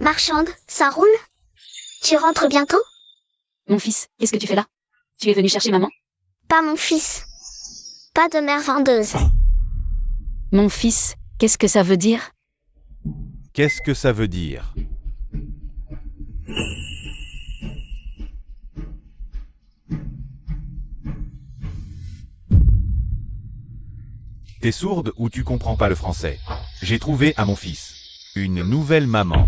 Marchande, ça roule? Tu rentres bientôt? Mon fils, qu'est-ce que tu fais là? Tu es venu chercher maman? Pas mon fils. Pas de mère vendeuse. Mon fils, qu'est-ce que ça veut dire? Qu'est-ce que ça veut dire? T'es sourde ou tu comprends pas le français? J'ai trouvé à mon fils une nouvelle maman.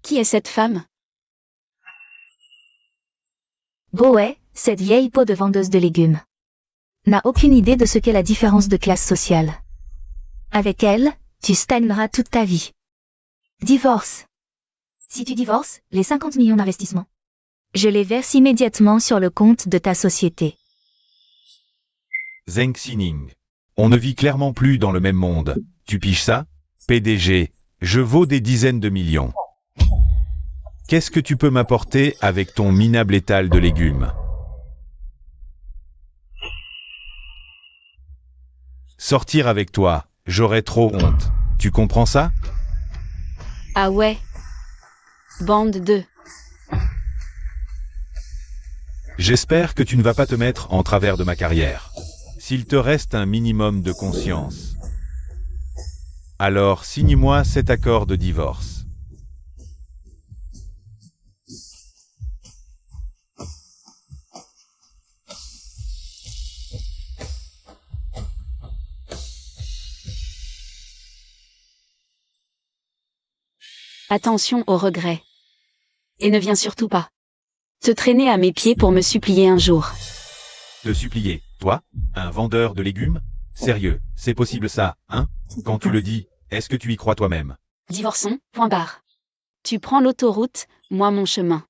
Qui est cette femme? Boé, cette vieille peau de vendeuse de légumes, n'a aucune idée de ce qu'est la différence de classe sociale. Avec elle, tu stagneras toute ta vie. Divorce. Si tu divorces, les 50 millions d'investissement, je les verse immédiatement sur le compte de ta société. Zheng Xining. On ne vit clairement plus dans le même monde. Tu piges ça? PDG, je vaux des dizaines de millions. Qu'est-ce que tu peux m'apporter avec ton minable étal de légumes? Sortir avec toi, j'aurais trop honte. Tu comprends ça? Ah ouais. Bande de... J'espère que tu ne vas pas te mettre en travers de ma carrière. S'il te reste un minimum de conscience, alors signe-moi cet accord de divorce. Attention aux regrets. Et ne viens surtout pas te traîner à mes pieds pour me supplier un jour. Te supplier, toi, un vendeur de légumes? Sérieux, c'est possible ça, hein? Quand tu le dis, est-ce que tu y crois toi-même? Divorçons, point barre. Tu prends l'autoroute, moi mon chemin.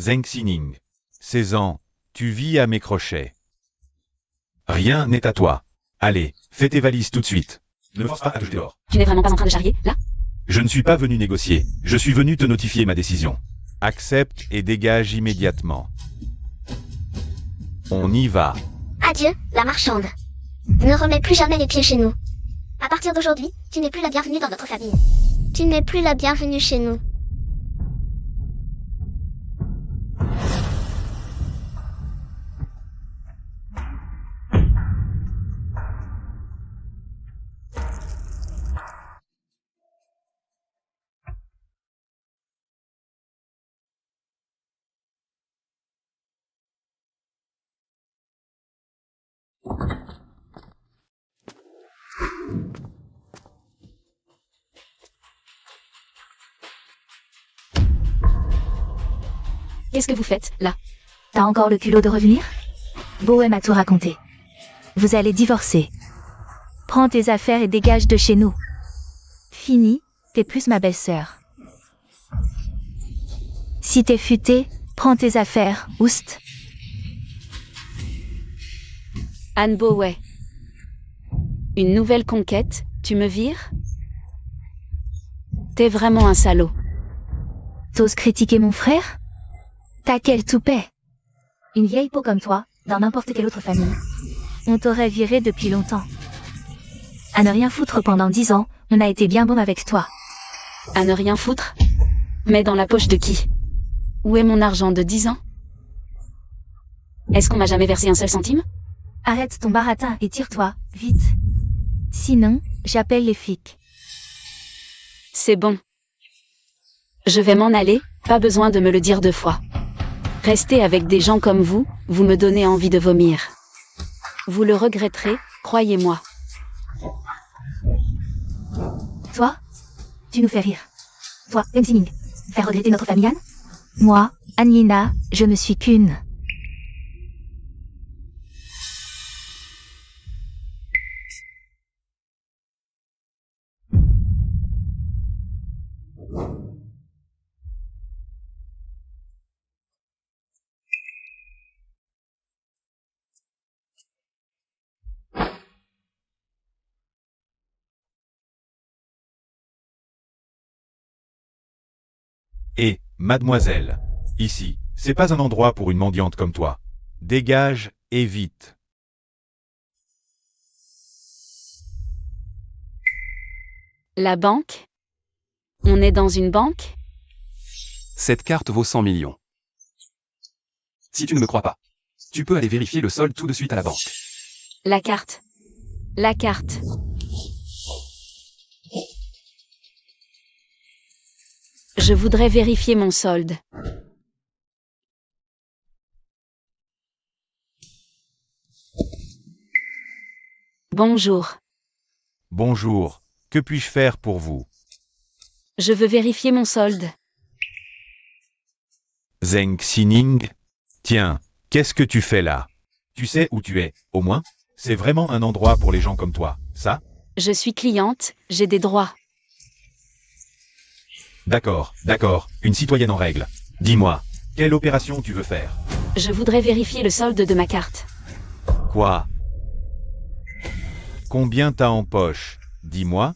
Zheng Xining. 16 ans, tu vis à mes crochets. Rien n'est à toi. Allez, fais tes valises tout de suite. Ne me force pas à te jeter dehors. Tu n'es vraiment pas en train de charrier, là? Je ne suis pas venu négocier, je suis venu te notifier ma décision. Accepte et dégage immédiatement. On y va. Adieu, la marchande. Ne remets plus jamais les pieds chez nous. À partir d'aujourd'hui, tu n'es plus la bienvenue dans notre famille. Tu n'es plus la bienvenue chez nous. Qu'est-ce que vous faites, là? T'as encore le culot de revenir? Boé m'a tout raconté. Vous allez divorcer. Prends tes affaires et dégage de chez nous. Fini, t'es plus ma belle-sœur. Si t'es futé, prends tes affaires, oust. Anne Boé. Une nouvelle conquête, tu me vires? T'es vraiment un salaud. T'oses critiquer mon frère? T'as quel toupet? Une vieille peau comme toi, dans n'importe quelle autre famille, on t'aurait viré depuis longtemps. À ne rien foutre pendant 10 ans, on a été bien bon avec toi. À ne rien foutre? Mais dans la poche de qui? Où est mon argent de 10 ans? Est-ce qu'on m'a jamais versé un seul centime? Arrête ton baratin et tire-toi, vite. Sinon, j'appelle les flics. C'est bon. Je vais m'en aller, pas besoin de me le dire 2 fois. Rester avec des gens comme vous me donnez envie de vomir. Vous le regretterez, croyez-moi. Toi? Tu nous fais rire. Toi, Zheng Xining, faire regretter notre famille Anne? Moi, Anne-Lina, je ne suis qu'une. Et, mademoiselle, ici, c'est pas un endroit pour une mendiante comme toi. Dégage, et vite. La banque? On est dans une banque? Cette carte vaut 100 millions. Si tu ne me crois pas, tu peux aller vérifier le solde tout de suite à la banque. La carte. La carte. Je voudrais vérifier mon solde. Bonjour. Bonjour, que puis-je faire pour vous? Je veux vérifier mon solde. Zheng Xining? Tiens, qu'est-ce que tu fais là? Tu sais où tu es, au moins? C'est vraiment un endroit pour les gens comme toi, ça? Je suis cliente, j'ai des droits. D'accord, une citoyenne en règle. Dis-moi, quelle opération tu veux faire? Je voudrais vérifier le solde de ma carte. Quoi? Combien t'as en poche? Dis-moi.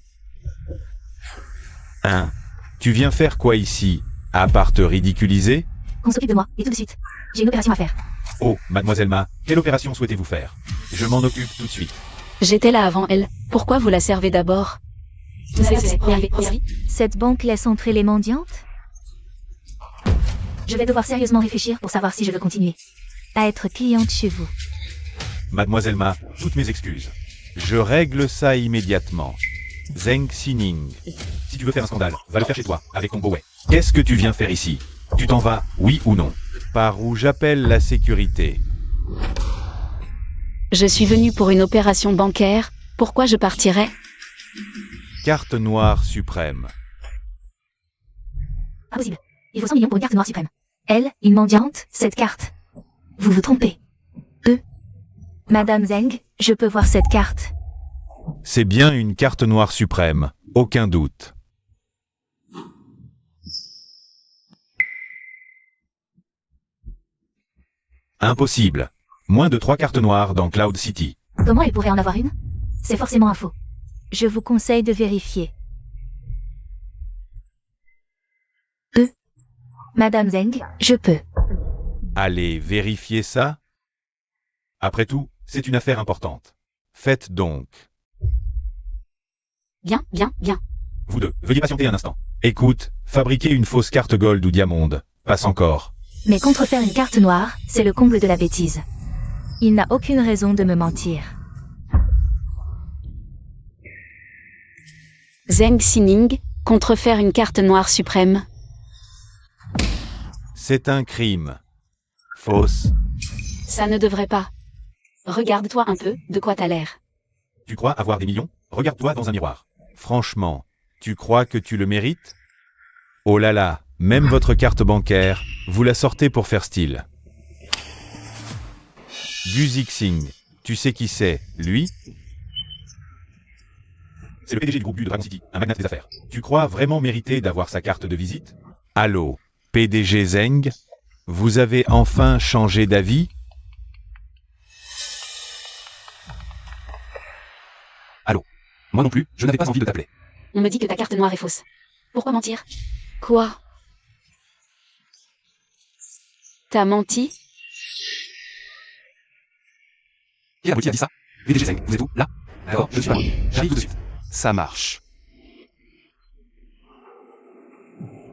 Hein? Tu viens faire quoi ici? À part te ridiculiser? On s'occupe de moi, et tout de suite. J'ai une opération à faire. Oh, mademoiselle Ma, quelle opération souhaitez-vous faire? Je m'en occupe tout de suite. J'étais là avant elle. Pourquoi vous la servez d'abord? Cette banque laisse entrer les mendiantes? Je vais devoir sérieusement réfléchir pour savoir si je veux continuer à être cliente chez vous. Mademoiselle Ma, toutes mes excuses. Je règle ça immédiatement. Zheng Xining. Si tu veux faire un scandale, va le faire chez toi, avec ton Bowie. Qu'est-ce que tu viens faire ici? Tu t'en vas, oui ou non? Par où j'appelle la sécurité. Je suis venue pour une opération bancaire. Pourquoi je partirais? Carte noire suprême. Impossible. Il faut 100 millions pour une carte noire suprême. Elle, une mendiante, cette carte. Vous vous trompez. Madame Zheng, je peux voir cette carte. C'est bien une carte noire suprême, aucun doute. Impossible. Moins de 3 cartes noires dans Cloud City. Comment elle pourrait en avoir une? C'est forcément un faux. Je vous conseille de vérifier. Madame Zheng, je peux. Allez, vérifier ça. Après tout, c'est une affaire importante. Faites donc. Bien. Vous deux, veuillez patienter un instant. Écoute, fabriquer une fausse carte gold ou diamande, passe encore. Mais contrefaire une carte noire, c'est le comble de la bêtise. Il n'a aucune raison de me mentir. Zheng Xining, contrefaire une carte noire suprême. C'est un crime. Fausse. Ça ne devrait pas. Regarde-toi un peu, de quoi t'as l'air. Tu crois avoir des millions? Regarde-toi dans un miroir. Franchement, tu crois que tu le mérites? Oh là là, même votre carte bancaire, vous la sortez pour faire style. Gu Zixing, tu sais qui c'est, lui? C'est le PDG du groupe Gu de Dragon City, un magnat des affaires. Tu crois vraiment mériter d'avoir sa carte de visite? Allô, PDG Zheng? Vous avez enfin changé d'avis? Allô? Moi non plus, je n'avais pas envie de t'appeler. On me dit que ta carte noire est fausse. Pourquoi mentir? Quoi? T'as menti? Qui a dit ça? VDG Zheng, vous êtes où? Là? D'accord, je suis pas loin. J'arrive tout de suite. Ça marche.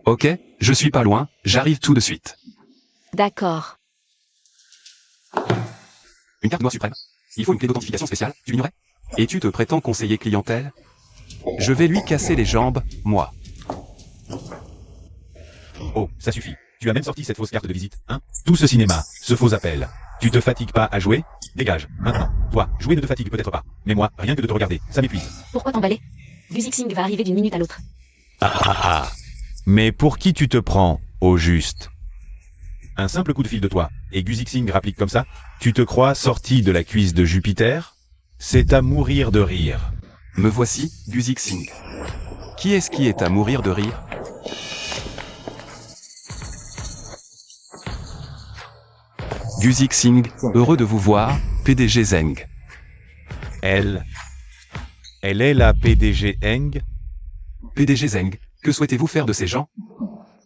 Ok, je suis pas loin, j'arrive tout de suite. D'accord. Une carte noire suprême. Il faut une clé d'authentification spéciale, tu l'ignorais? Et tu te prétends conseiller clientèle? Je vais lui casser les jambes, moi. Oh, ça suffit. Tu as même sorti cette fausse carte de visite, hein? Tout ce cinéma, ce faux appel. Tu te fatigues pas à jouer? Dégage, maintenant. Toi, jouer ne te fatigue peut-être pas. Mais moi, rien que de te regarder, ça m'épuise. Pourquoi t'emballer? Gu Zixing va arriver d'une minute à l'autre. Ah. Mais pour qui tu te prends, au juste? Un simple coup de fil de toi, et Gu Zixing rapplique comme ça? Tu te crois sorti de la cuisse de Jupiter? C'est à mourir de rire. Me voici, Gu Zixing. Qui est à mourir de rire? Gu Zixing, heureux de vous voir, PDG Zheng. Elle est la PDG Zheng? PDG Zheng, que souhaitez-vous faire de ces gens?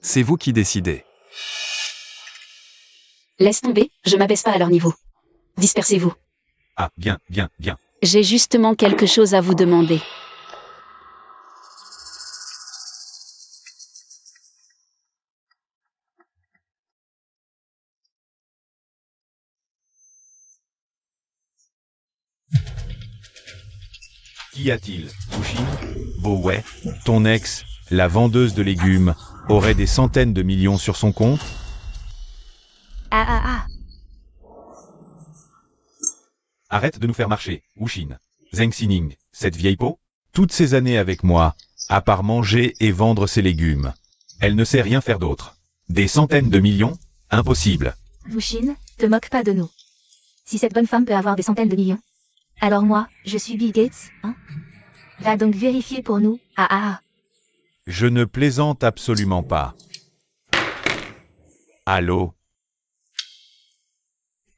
C'est vous qui décidez. Laisse tomber, je m'abaisse pas à leur niveau. Dispersez-vous. Ah, bien. J'ai justement quelque chose à vous demander. Qu'y a-t-il, Wuxin? Bo-wei, ton ex, la vendeuse de légumes, aurait des centaines de millions sur son compte? Arrête de nous faire marcher, Wuxin. Zheng Xining, cette vieille peau? Toutes ces années avec moi, à part manger et vendre ses légumes. Elle ne sait rien faire d'autre. Des centaines de millions? Impossible. Wuxin, te moque pas de nous. Si cette bonne femme peut avoir des centaines de millions, alors moi, je suis Bill Gates, hein? Va donc vérifier pour nous. Je ne plaisante absolument pas. Allô?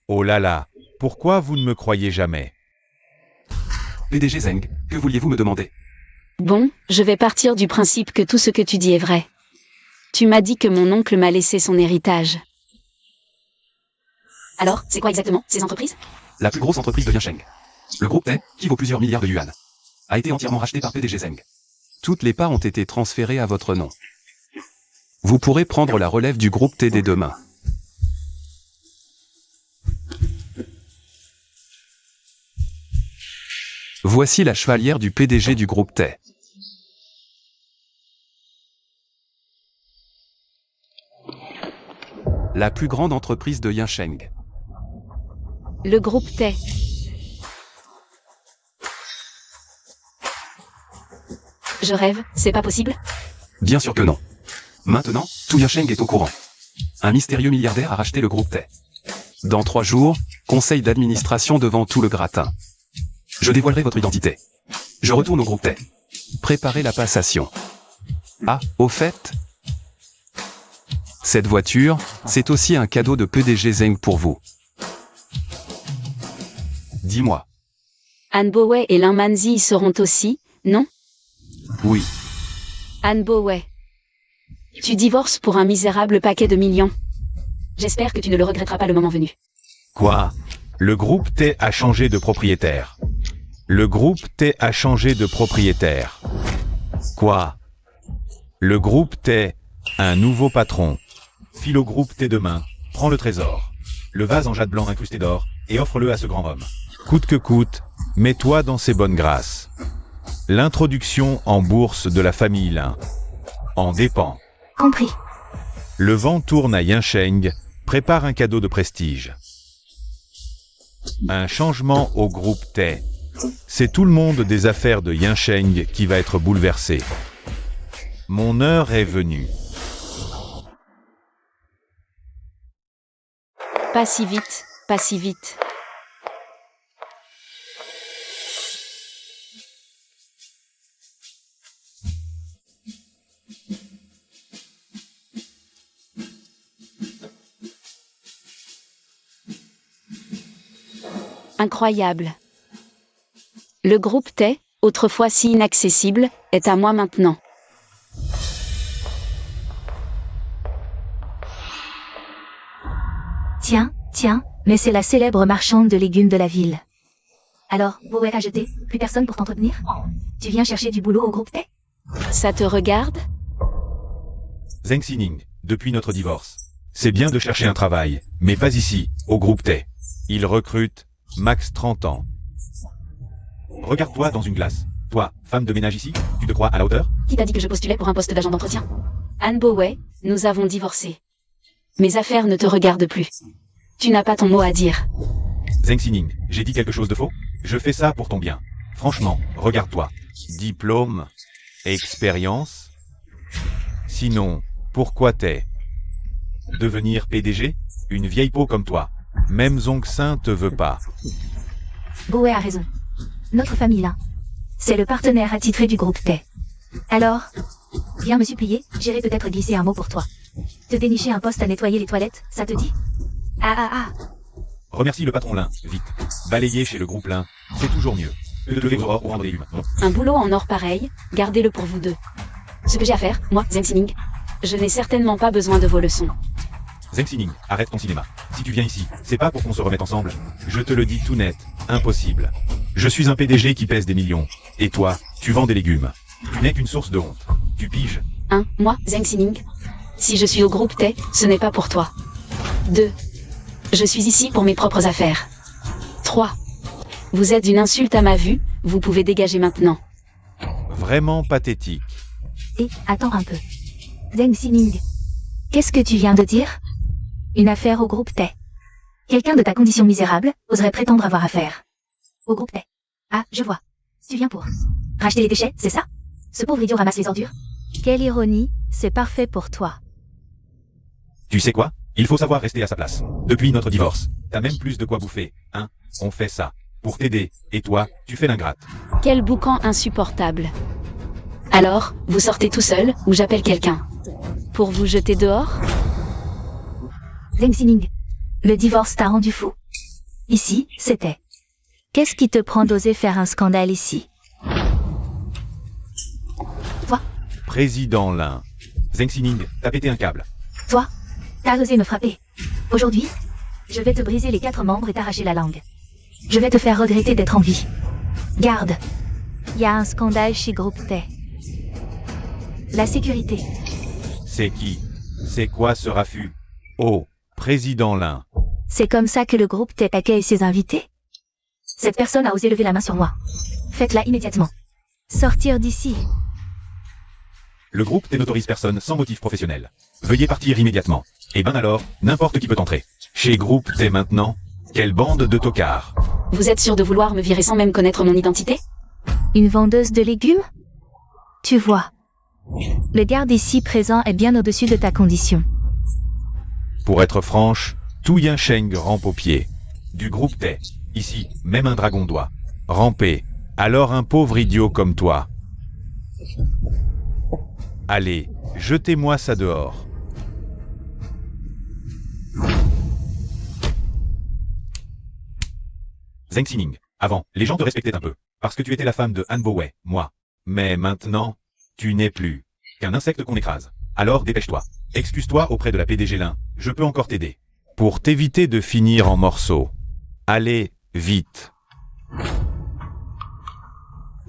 Oh là là, pourquoi vous ne me croyez jamais? PDG Zheng, que vouliez-vous me demander? Bon, je vais partir du principe que tout ce que tu dis est vrai. Tu m'as dit que mon oncle m'a laissé son héritage. Alors, c'est quoi exactement, ces entreprises? La plus grosse entreprise de Yansheng. Le groupe T, qui vaut plusieurs milliards de yuan, a été entièrement racheté par PDG Zheng. Toutes les parts ont été transférées à votre nom. Vous pourrez prendre la relève du groupe T dès demain. Voici la chevalière du PDG du groupe T. La plus grande entreprise de Yansheng. Le groupe T. Je rêve, c'est pas possible? Bien sûr que non. Maintenant, tout Yansheng est au courant. Un mystérieux milliardaire a racheté le groupe T. Dans 3 jours, conseil d'administration devant tout le gratin. Je dévoilerai votre identité. Je retourne au groupe T. Préparez la passation. Ah, au fait, cette voiture, c'est aussi un cadeau de PDG Zheng pour vous. Dis-moi. Han Bo-wei et Lin Manzi y seront aussi, non? Oui. Han Bo-wei. Tu divorces pour un misérable paquet de millions. J'espère que tu ne le regretteras pas le moment venu. Quoi? Le groupe T a changé de propriétaire. Le groupe T a changé de propriétaire. Quoi? Le groupe T, un nouveau patron. File au groupe T demain, prends le trésor. Le vase en jade blanc incrusté d'or, et offre-le à ce grand homme. Coûte que coûte, mets-toi dans ses bonnes grâces. L'introduction en bourse de la famille Lin. En dépend. Compris. Le vent tourne à Yansheng, prépare un cadeau de prestige. Un changement au groupe T. C'est tout le monde des affaires de Yansheng qui va être bouleversé. Mon heure est venue. Pas si vite, pas si vite. Incroyable. Le groupe T, autrefois si inaccessible, est à moi maintenant. Tiens, mais c'est la célèbre marchande de légumes de la ville. Alors, Bo-wei a jeté, plus personne pour t'entretenir? Tu viens chercher du boulot au groupe T? Ça te regarde? Zheng Xining, depuis notre divorce. C'est bien de chercher un travail, mais pas ici, au groupe T. Il recrute, max 30 ans. Regarde-toi dans une glace. Toi, femme de ménage ici, tu te crois à la hauteur? Qui t'a dit que je postulais pour un poste d'agent d'entretien? Han Bo-wei, nous avons divorcé. Mes affaires ne te regardent plus. Tu n'as pas ton mot à dire. Zheng Xining, j'ai dit quelque chose de faux? Je fais ça pour ton bien. Franchement, regarde-toi. Diplôme? Expérience? Sinon, pourquoi t'es? Devenir PDG? Une vieille peau comme toi. Même Zhongxin te veut pas. Bo-wei a raison. Notre famille là, c'est le partenaire attitré du groupe T. Alors, viens me supplier, j'irai peut-être glisser un mot pour toi. Te dénicher un poste à nettoyer les toilettes, ça te dit? Remercie le patron Lin, vite. Balayer chez le groupe Lin, c'est toujours mieux. Que de lever vos or ou vendre des légumes. Un boulot en or pareil, gardez-le pour vous deux. Ce que j'ai à faire, moi, Zheng Xining, je n'ai certainement pas besoin de vos leçons. Zheng Xining, arrête ton cinéma. Si tu viens ici, c'est pas pour qu'on se remette ensemble. Je te le dis tout net, impossible. Je suis un PDG qui pèse des millions. Et toi, tu vends des légumes. Tu n'es qu'une source de honte. Tu piges? Moi, Zheng Xining. Si je suis au groupe T, ce n'est pas pour toi. 2. Je suis ici pour mes propres affaires. 3. Vous êtes une insulte à ma vue, vous pouvez dégager maintenant. Vraiment pathétique. Et, attends un peu. Zheng Xining. Qu'est-ce que tu viens de dire? Une affaire au groupe T. Quelqu'un de ta condition misérable oserait prétendre avoir affaire au groupe T. Ah, je vois. Tu viens pour racheter les déchets, c'est ça? Ce pauvre idiot ramasse les ordures. Quelle ironie, c'est parfait pour toi. Tu sais quoi? Il faut savoir rester à sa place. Depuis notre divorce, t'as même plus de quoi bouffer, hein? On fait ça pour t'aider, et toi, tu fais l'ingrate. Quel boucan insupportable. Alors, vous sortez tout seul, ou j'appelle quelqu'un. Pour vous jeter dehors? Zheng Xining. Le divorce t'a rendu fou. Ici, c'était. Qu'est-ce qui te prend d'oser faire un scandale ici? Président Lin. Zheng Xining, t'as pété un câble. Toi, t'as osé me frapper. Aujourd'hui, je vais te briser les 4 membres et t'arracher la langue. Je vais te faire regretter d'être en vie. Garde. Il y a un scandale chez Groupe T. La sécurité. C'est qui? C'est quoi ce raffut? Oh, Président Lin. C'est comme ça que le groupe T accueille ses invités? Cette personne a osé lever la main sur moi. Faites-la immédiatement. Sortir d'ici. Le groupe T n'autorise personne sans motif professionnel. Veuillez partir immédiatement. Eh ben alors, n'importe qui peut entrer. Chez groupe T maintenant? Quelle bande de tocards. Vous êtes sûr de vouloir me virer sans même connaître mon identité? Une vendeuse de légumes? Tu vois. Le garde ici présent est bien au-dessus de ta condition. Pour être franche, tout Yin Sheng rampe aux pieds. Du groupe T. Ici, même un dragon doit ramper. Alors un pauvre idiot comme toi. Allez, jetez-moi ça dehors. Zheng Xining, avant, les gens te respectaient un peu, parce que tu étais la femme de Han Bowei, moi. Mais maintenant, tu n'es plus qu'un insecte qu'on écrase. Alors dépêche-toi. Excuse-toi auprès de la PDG Lin, je peux encore t'aider. Pour t'éviter de finir en morceaux. Allez, vite.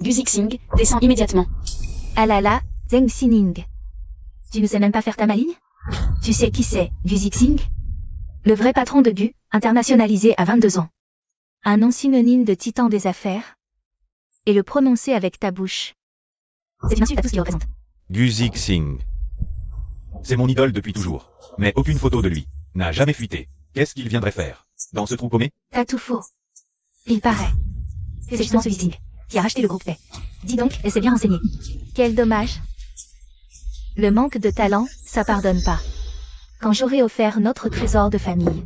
Gu Zixing, descends immédiatement. Ah là là, Zheng Xining. Tu ne sais même pas faire ta maligne? Tu sais qui c'est, Gu Zixing? Le vrai patron de Gu, internationalisé à 22 ans. Un nom synonyme de titan des affaires. Et le prononcer avec ta bouche. C'est une insulte à tout ce qu'il représente. Gu Zixing. C'est mon idole depuis toujours. Mais aucune photo de lui n'a jamais fuité. Qu'est-ce qu'il viendrait faire dans ce trou paumé? T'as tout faux. Il paraît. C'est justement ce Zixing qui a racheté le groupe T. Dis donc, elle s'est bien renseignée. Quel dommage. Le manque de talent, ça pardonne pas. Quand j'aurai offert notre trésor de famille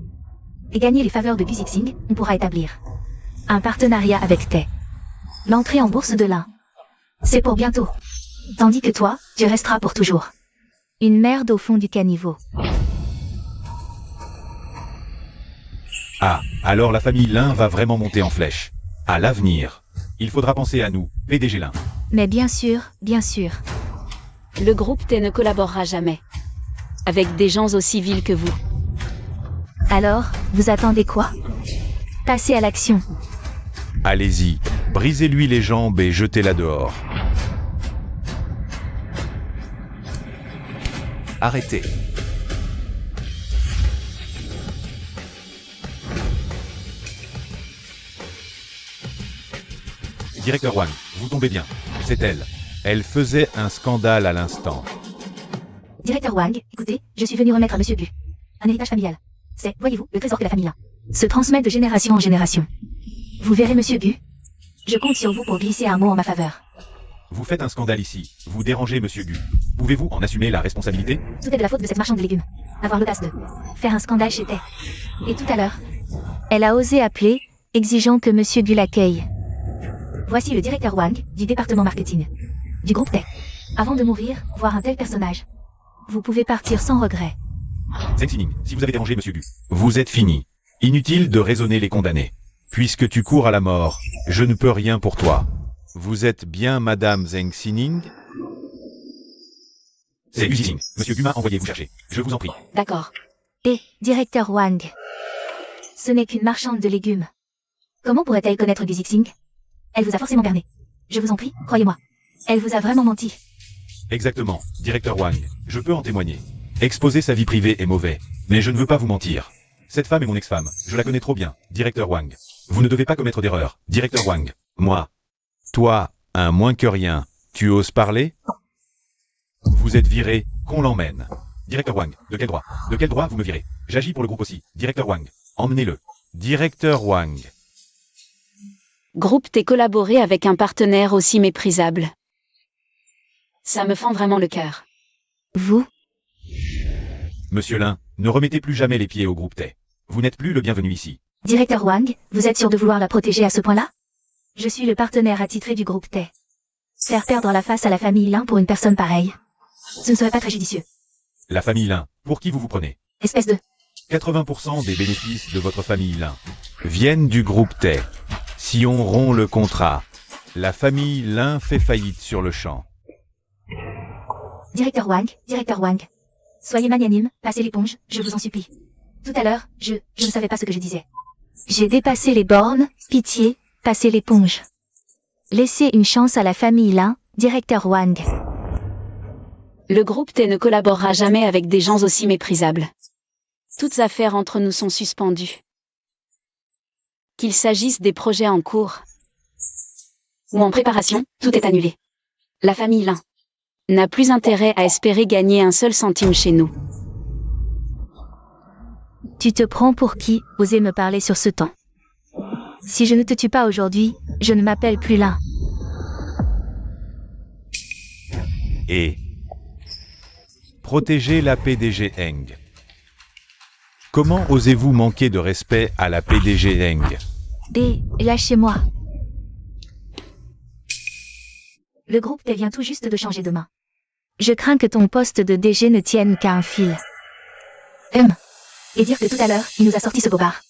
et gagné les faveurs de Gu Zixing, on pourra établir un partenariat avec T. L'entrée en bourse de l'Ain. C'est pour bientôt. Tandis que toi, tu resteras pour toujours. Une merde au fond du caniveau. Ah, alors la famille Lin va vraiment monter en flèche. À l'avenir, il faudra penser à nous, PDG Lin. Mais bien sûr, bien sûr. Le groupe T ne collaborera jamais avec des gens aussi vils que vous. Alors, vous attendez quoi? Passez à l'action. Allez-y, brisez-lui les jambes et jetez-la dehors. Arrêtez. Directeur Wang, vous tombez bien. C'est elle. Elle faisait un scandale à l'instant. Directeur Wang, écoutez, je suis venu remettre à Monsieur Gu un héritage familial. C'est, voyez-vous, le trésor de la famille Lin se transmet de génération en génération. Vous verrez Monsieur Gu. Je compte sur vous pour glisser un mot en ma faveur. Vous faites un scandale ici. Vous dérangez Monsieur Gu. Pouvez-vous en assumer la responsabilité? Tout est de la faute de cette marchande de légumes. Avoir l'audace de faire un scandale chez T. Et tout à l'heure, elle a osé appeler, exigeant que Monsieur Gu l'accueille. Voici le directeur Wang, du département marketing, du groupe T. Avant de mourir, voir un tel personnage. Vous pouvez partir sans regret. Zheng Xining, si vous avez dérangé Monsieur Gu, vous êtes fini. Inutile de raisonner les condamnés. Puisque tu cours à la mort, je ne peux rien pour toi. Vous êtes bien Madame Zheng Xining? C'est Gu Zixing. Monsieur Gu m'a envoyé vous chercher. Je vous en prie. D'accord. Et, directeur Wang. Ce n'est qu'une marchande de légumes. Comment pourrait-elle connaître Gu Zixing? Elle vous a forcément berné. Je vous en prie, croyez-moi. Elle vous a vraiment menti. Exactement, directeur Wang. Je peux en témoigner. Exposer sa vie privée est mauvais. Mais je ne veux pas vous mentir. Cette femme est mon ex-femme. Je la connais trop bien, directeur Wang. Vous ne devez pas commettre d'erreur, directeur Wang. Moi. Toi, un moins que rien, tu oses parler? Vous êtes viré, qu'on l'emmène. Directeur Wang, de quel droit? De quel droit vous me virez? J'agis pour le groupe aussi. Directeur Wang, emmenez-le. Directeur Wang. Groupe T collaborer avec un partenaire aussi méprisable. Ça me fend vraiment le cœur. Vous, Monsieur Lin, ne remettez plus jamais les pieds au groupe T. Vous n'êtes plus le bienvenu ici. directeur Wang, vous êtes sûr de vouloir la protéger à ce point-là? Je suis le partenaire attitré du groupe T. Faire perdre la face à la famille Lin pour une personne pareille, ce ne serait pas très judicieux. La famille Lin, pour qui vous vous prenez? Espèce de... 80% des bénéfices de votre famille Lin viennent du groupe T. Si on rompt le contrat, la famille Lin fait faillite sur le champ. Directeur Wang. Soyez magnanime, passez l'éponge, je vous en supplie. Tout à l'heure, je ne savais pas ce que je disais. J'ai dépassé les bornes, pitié, passez l'éponge. Laissez une chance à la famille Lin, directeur Wang. Le groupe T ne collaborera jamais avec des gens aussi méprisables. Toutes affaires entre nous sont suspendues. Qu'il s'agisse des projets en cours ou en préparation, tout est annulé. La famille Lin n'a plus intérêt à espérer gagner un seul centime chez nous. Tu te prends pour qui, osez me parler sur ce ton? Si je ne te tue pas aujourd'hui, je ne m'appelle plus Lin. Et protéger la PDG Eng. Comment osez-vous manquer de respect à la PDG Eng? Lâchez-moi. Le groupe T vient tout juste de changer de main. Je crains que ton poste de DG ne tienne qu'à un fil. Et dire que tout à l'heure, il nous a sorti ce bobard,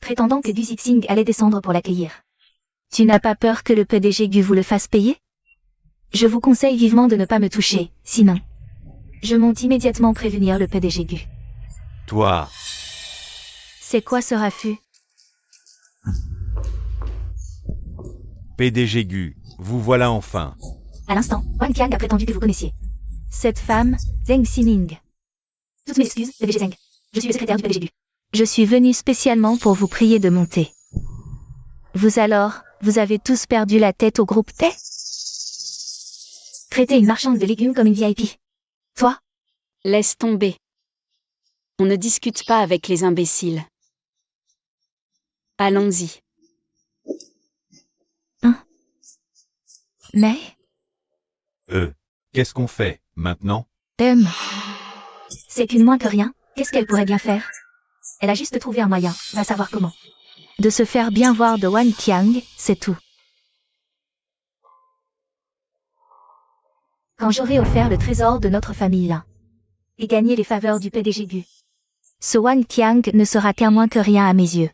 prétendant que Gu Zixing allait descendre pour l'accueillir. Tu n'as pas peur que le PDG Gu vous le fasse payer? Je vous conseille vivement de ne pas me toucher, sinon je monte immédiatement prévenir le PDG Gu. Toi, C'est quoi ce raffut? PDG Gu, vous voilà enfin. À l'instant, Wang Qiang a prétendu que vous connaissiez cette femme, Zheng Xining. Toutes mes excuses, PDG Zheng. Je suis le secrétaire du PDG Gu. Je suis venu spécialement pour vous prier de monter. Vous alors, vous avez tous perdu la tête au groupe T? Traiter une marchande de légumes comme une VIP. Toi? Laisse tomber. On ne discute pas avec les imbéciles. Allons-y. Mais... Qu'est-ce qu'on fait, maintenant? C'est qu'une moins que rien, qu'est-ce qu'elle pourrait bien faire? Elle a juste trouvé un moyen, va savoir comment. De se faire bien voir de Wang Qiang, c'est tout. Quand j'aurai offert le trésor de notre famille Lin, et gagné les faveurs du PDG Gu, ce Wang Qiang ne sera qu'un moins que rien à mes yeux.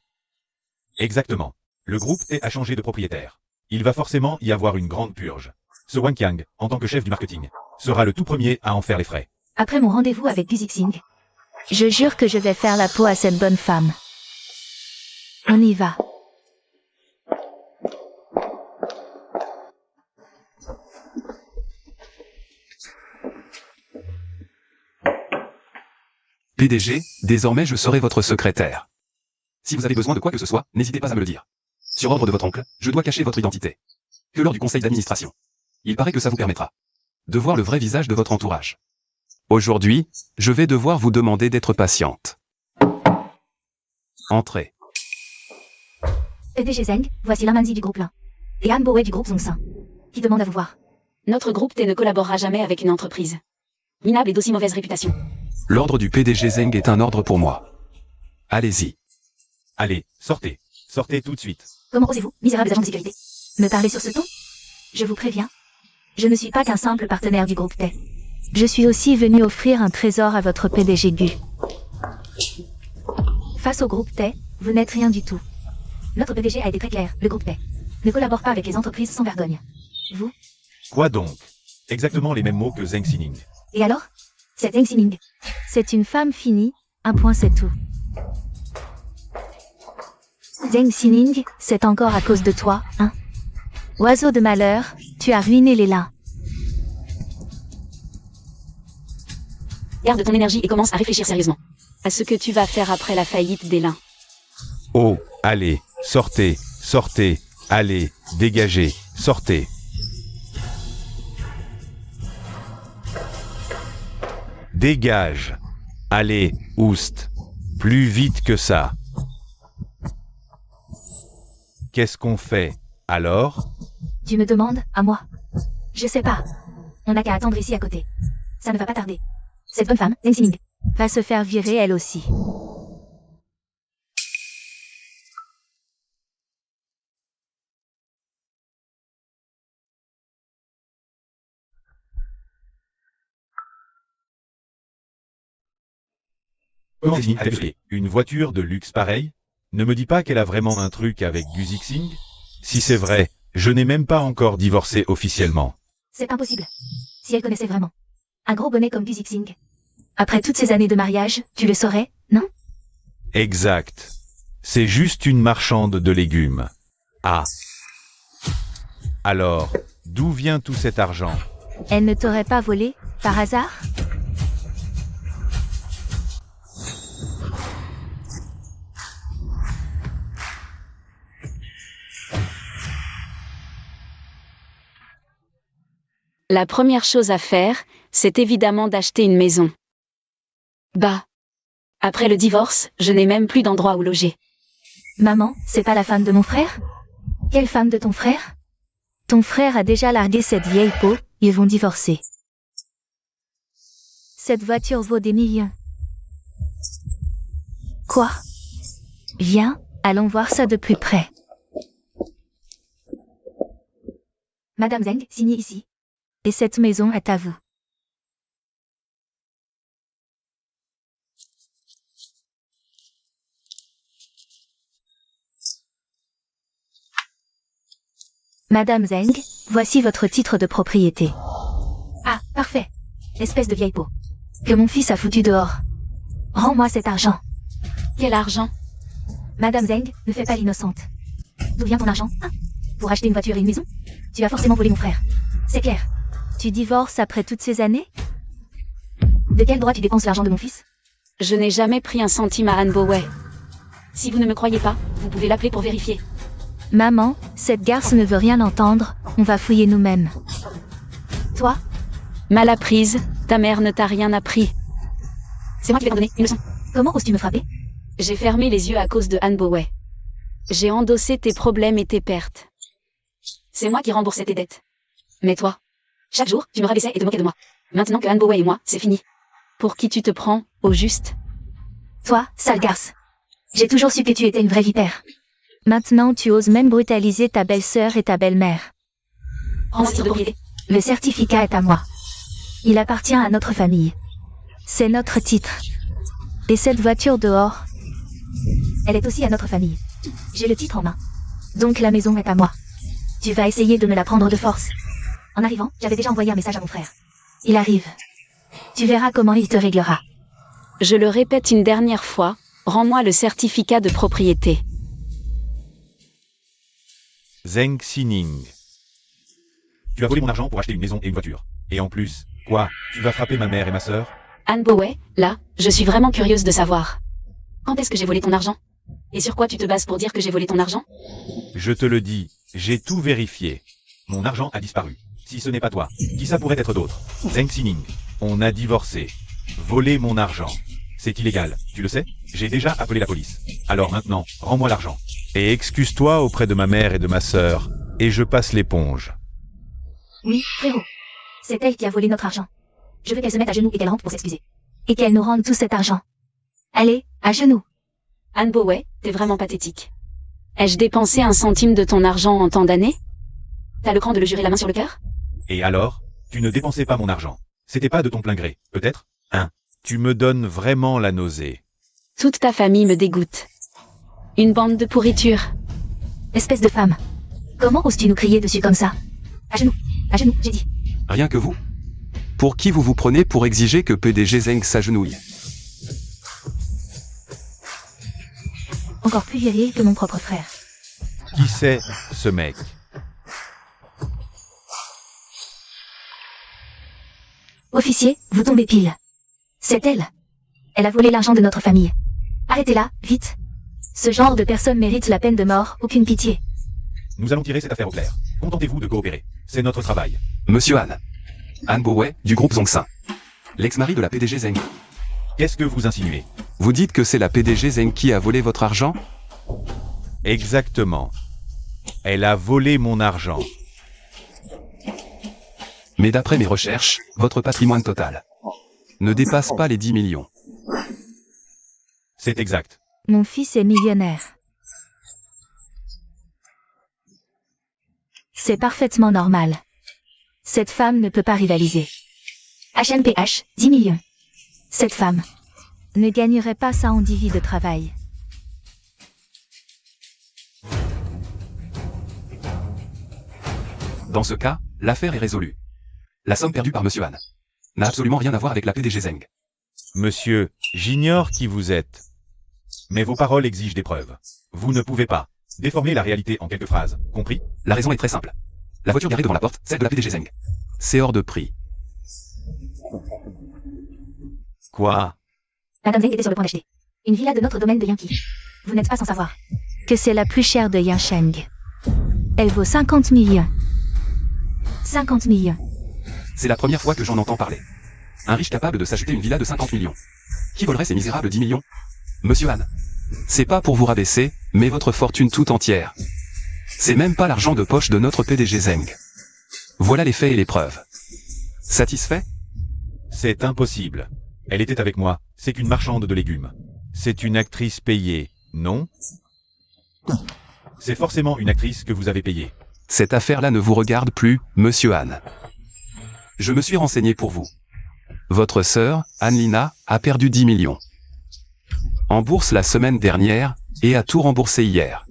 Exactement. Le groupe T a changé de propriétaire. Il va forcément y avoir une grande purge. Ce Wang Qiang, en tant que chef du marketing, sera le tout premier à en faire les frais. Après mon rendez-vous avec Gu Zixing, je jure que je vais faire la peau à cette bonne femme. On y va. PDG, désormais je serai votre secrétaire. Si vous avez besoin de quoi que ce soit, n'hésitez pas à me le dire. Sur ordre de votre oncle, je dois cacher votre identité. Que lors du conseil d'administration. Il paraît que ça vous permettra de voir le vrai visage de votre entourage. Aujourd'hui, je vais devoir vous demander d'être patiente. Entrez. PDG Zheng, voici Lamanzi du groupe Lin. Et Han Boé du groupe Zongsin, qui demande à vous voir. Notre groupe T ne collaborera jamais avec une entreprise minable et d'aussi mauvaise réputation. L'ordre du PDG Zheng est un ordre pour moi. Allez-y. Allez, sortez. Sortez tout de suite. Comment osez-vous, misérables agents de sécurité, me parler sur ce ton? Je vous préviens, je ne suis pas qu'un simple partenaire du groupe T. Je suis aussi venu offrir un trésor à votre PDG Gu. Face au groupe T, vous n'êtes rien du tout. Notre PDG a été très clair, le groupe T ne collabore pas avec les entreprises sans vergogne. Vous? Quoi donc? Exactement les mêmes mots que Zheng Xining. Et alors? C'est Zheng Xining. C'est une femme finie, un point c'est tout. Zheng Xining, c'est encore à cause de toi, hein? Oiseau de malheur, tu as ruiné les Lin. Garde ton énergie et commence à réfléchir sérieusement à ce que tu vas faire après la faillite des Lin. Oh, allez, sortez, sortez, allez, dégagez, Sortez. Dégage. Allez, oust. Plus vite que ça. Qu'est-ce qu'on fait, alors? Tu me demandes, à moi? Je sais pas. On n'a qu'à attendre ici à côté. Ça ne va pas tarder. Cette bonne femme, Zeng Xining, va se faire virer elle aussi. Comment Zeng a-t-elle fait? Une voiture de luxe pareille? Ne me dis pas qu'elle a vraiment un truc avec Gu Zixing? Si c'est vrai, je n'ai même pas encore divorcé officiellement. C'est impossible. Si elle connaissait vraiment. Un gros bonnet comme Gu Zixing. Après toutes ces années de mariage, tu le saurais, non? Exact. C'est juste une marchande de légumes. Ah. Alors, d'où vient tout cet argent? Elle ne t'aurait pas volé, par hasard? La première chose à faire, c'est évidemment d'acheter une maison. Bah. Après le divorce, je n'ai même plus d'endroit où loger. Maman, c'est pas la femme de mon frère? Quelle femme de ton frère? Ton frère a déjà largué cette vieille peau, ils vont divorcer. Cette voiture vaut des millions. Quoi? Viens, allons voir ça de plus près. Madame Zeng, signez ici. Et cette maison est à vous. Madame Zeng, voici votre titre de propriété. Ah, parfait. Espèce de vieille peau. Que mon fils a foutu dehors. Rends-moi cet argent. Quel argent? Madame Zeng, ne fais pas l'innocente. D'où vient ton argent, hein? Pour acheter une voiture et une maison? Tu vas forcément voler mon frère. C'est clair. Tu divorces après toutes ces années? De quel droit tu dépenses l'argent de mon fils? Je n'ai jamais pris un centime à Anne Boway. Si vous ne me croyez pas, vous pouvez l'appeler pour vérifier. Maman, cette garce ne veut rien entendre, on va fouiller nous-mêmes. Toi? Mal apprise, ta mère ne t'a rien appris. C'est moi qui vais t'en donner une leçon. Comment oses-tu me frapper? J'ai fermé les yeux à cause de Anne Boway. J'ai endossé tes problèmes et tes pertes. C'est moi qui remboursais tes dettes. Mais toi, chaque jour, tu me rabaissais et te moquais de moi. Maintenant que Anne Boway et moi, c'est fini. Pour qui tu te prends, au juste? Toi, sale garce. J'ai toujours su que tu étais une vraie vipère. Maintenant, tu oses même brutaliser ta belle-sœur et ta belle-mère. Rends-moi ce propriété. Le certificat est à moi. Il appartient à notre famille. C'est notre titre. Et cette voiture dehors, elle est aussi à notre famille. J'ai le titre en main. Donc la maison est à moi. Tu vas essayer de me la prendre de force. En arrivant, j'avais déjà envoyé un message à mon frère. Il arrive. Tu verras comment il te réglera. Je le répète une dernière fois, rends-moi le certificat de propriété. Zeng Xining. Tu as volé mon argent pour acheter une maison et une voiture. Et en plus, quoi? Tu vas frapper ma mère et ma sœur? Anne Boway, là, je suis vraiment curieuse de savoir. Quand est-ce que j'ai volé ton argent? Et sur quoi tu te bases pour dire que j'ai volé ton argent? Je te le dis, j'ai tout vérifié. Mon argent a disparu. Si ce n'est pas toi, qui ça pourrait être d'autre? Zeng Xining. On a divorcé. Voler mon argent. C'est illégal, tu le sais? J'ai déjà appelé la police. Alors maintenant, rends-moi l'argent. Et excuse-toi auprès de ma mère et de ma sœur, et je passe l'éponge. Oui, frérot. C'est elle qui a volé notre argent. Je veux qu'elle se mette à genoux et qu'elle rentre pour s'excuser. Et qu'elle nous rende tout cet argent. Allez, à genoux. Anne Boway, t'es vraiment pathétique. Ai-je dépensé un centime de ton argent en tant d'années? T'as le cran de le jurer la main sur le cœur? Et alors? Tu ne dépensais pas mon argent. C'était pas de ton plein gré, peut-être? Hein? Tu me donnes vraiment la nausée. Toute ta famille me dégoûte. Une bande de pourriture. Espèce de femme. Comment oses-tu nous crier dessus comme ça? À genoux, j'ai dit. Rien que vous. Pour qui vous vous prenez pour exiger que PDG Zeng s'agenouille? Encore plus viril que mon propre frère. Qui c'est, ce mec? Officier, vous tombez pile. C'est elle. Elle a volé l'argent de notre famille. Arrêtez-la, vite. Ce genre de personne mérite la peine de mort, aucune pitié. Nous allons tirer cette affaire au clair. Contentez-vous de coopérer. C'est notre travail. Monsieur Han. Han Bo-wei, du groupe Zongsin. L'ex-mari de la PDG Zeng. Qu'est-ce que vous insinuez? Vous dites que c'est la PDG Zeng qui a volé votre argent? Exactement. Elle a volé mon argent. Mais d'après mes recherches, votre patrimoine total ne dépasse pas les 10 millions. C'est exact. Mon fils est millionnaire. C'est parfaitement normal. Cette femme ne peut pas rivaliser. HNPH, 10 millions. Cette femme ne gagnerait pas ça en 10 vies de travail. Dans ce cas, l'affaire est résolue. La somme perdue par Monsieur Han n'a absolument rien à voir avec la PDG Zeng. Monsieur, j'ignore qui vous êtes. Mais vos paroles exigent des preuves. Vous ne pouvez pas déformer la réalité en quelques phrases, compris? La raison est très simple. La voiture garée devant la porte, celle de la PDG Zeng. C'est hors de prix. Quoi? Madame Zeng était sur le point d'acheter une villa de notre domaine de Yankee. Vous n'êtes pas sans savoir que c'est la plus chère de Yansheng. Elle vaut 50 millions. 50 millions. C'est la première fois que j'en entends parler. Un riche capable de s'acheter une villa de 50 millions. Qui volerait ces misérables 10 millions? Monsieur Han. C'est pas pour vous rabaisser, mais votre fortune tout entière. C'est même pas l'argent de poche de notre PDG Zeng. Voilà les faits et les preuves. Satisfait? C'est impossible. Elle était avec moi, c'est qu'une marchande de légumes. C'est une actrice payée, non? C'est forcément une actrice que vous avez payée. Cette affaire-là ne vous regarde plus, Monsieur Han. Je me suis renseigné pour vous. Votre sœur, Anne-Lina, a perdu 10 millions. En bourse la semaine dernière, et a tout remboursé hier.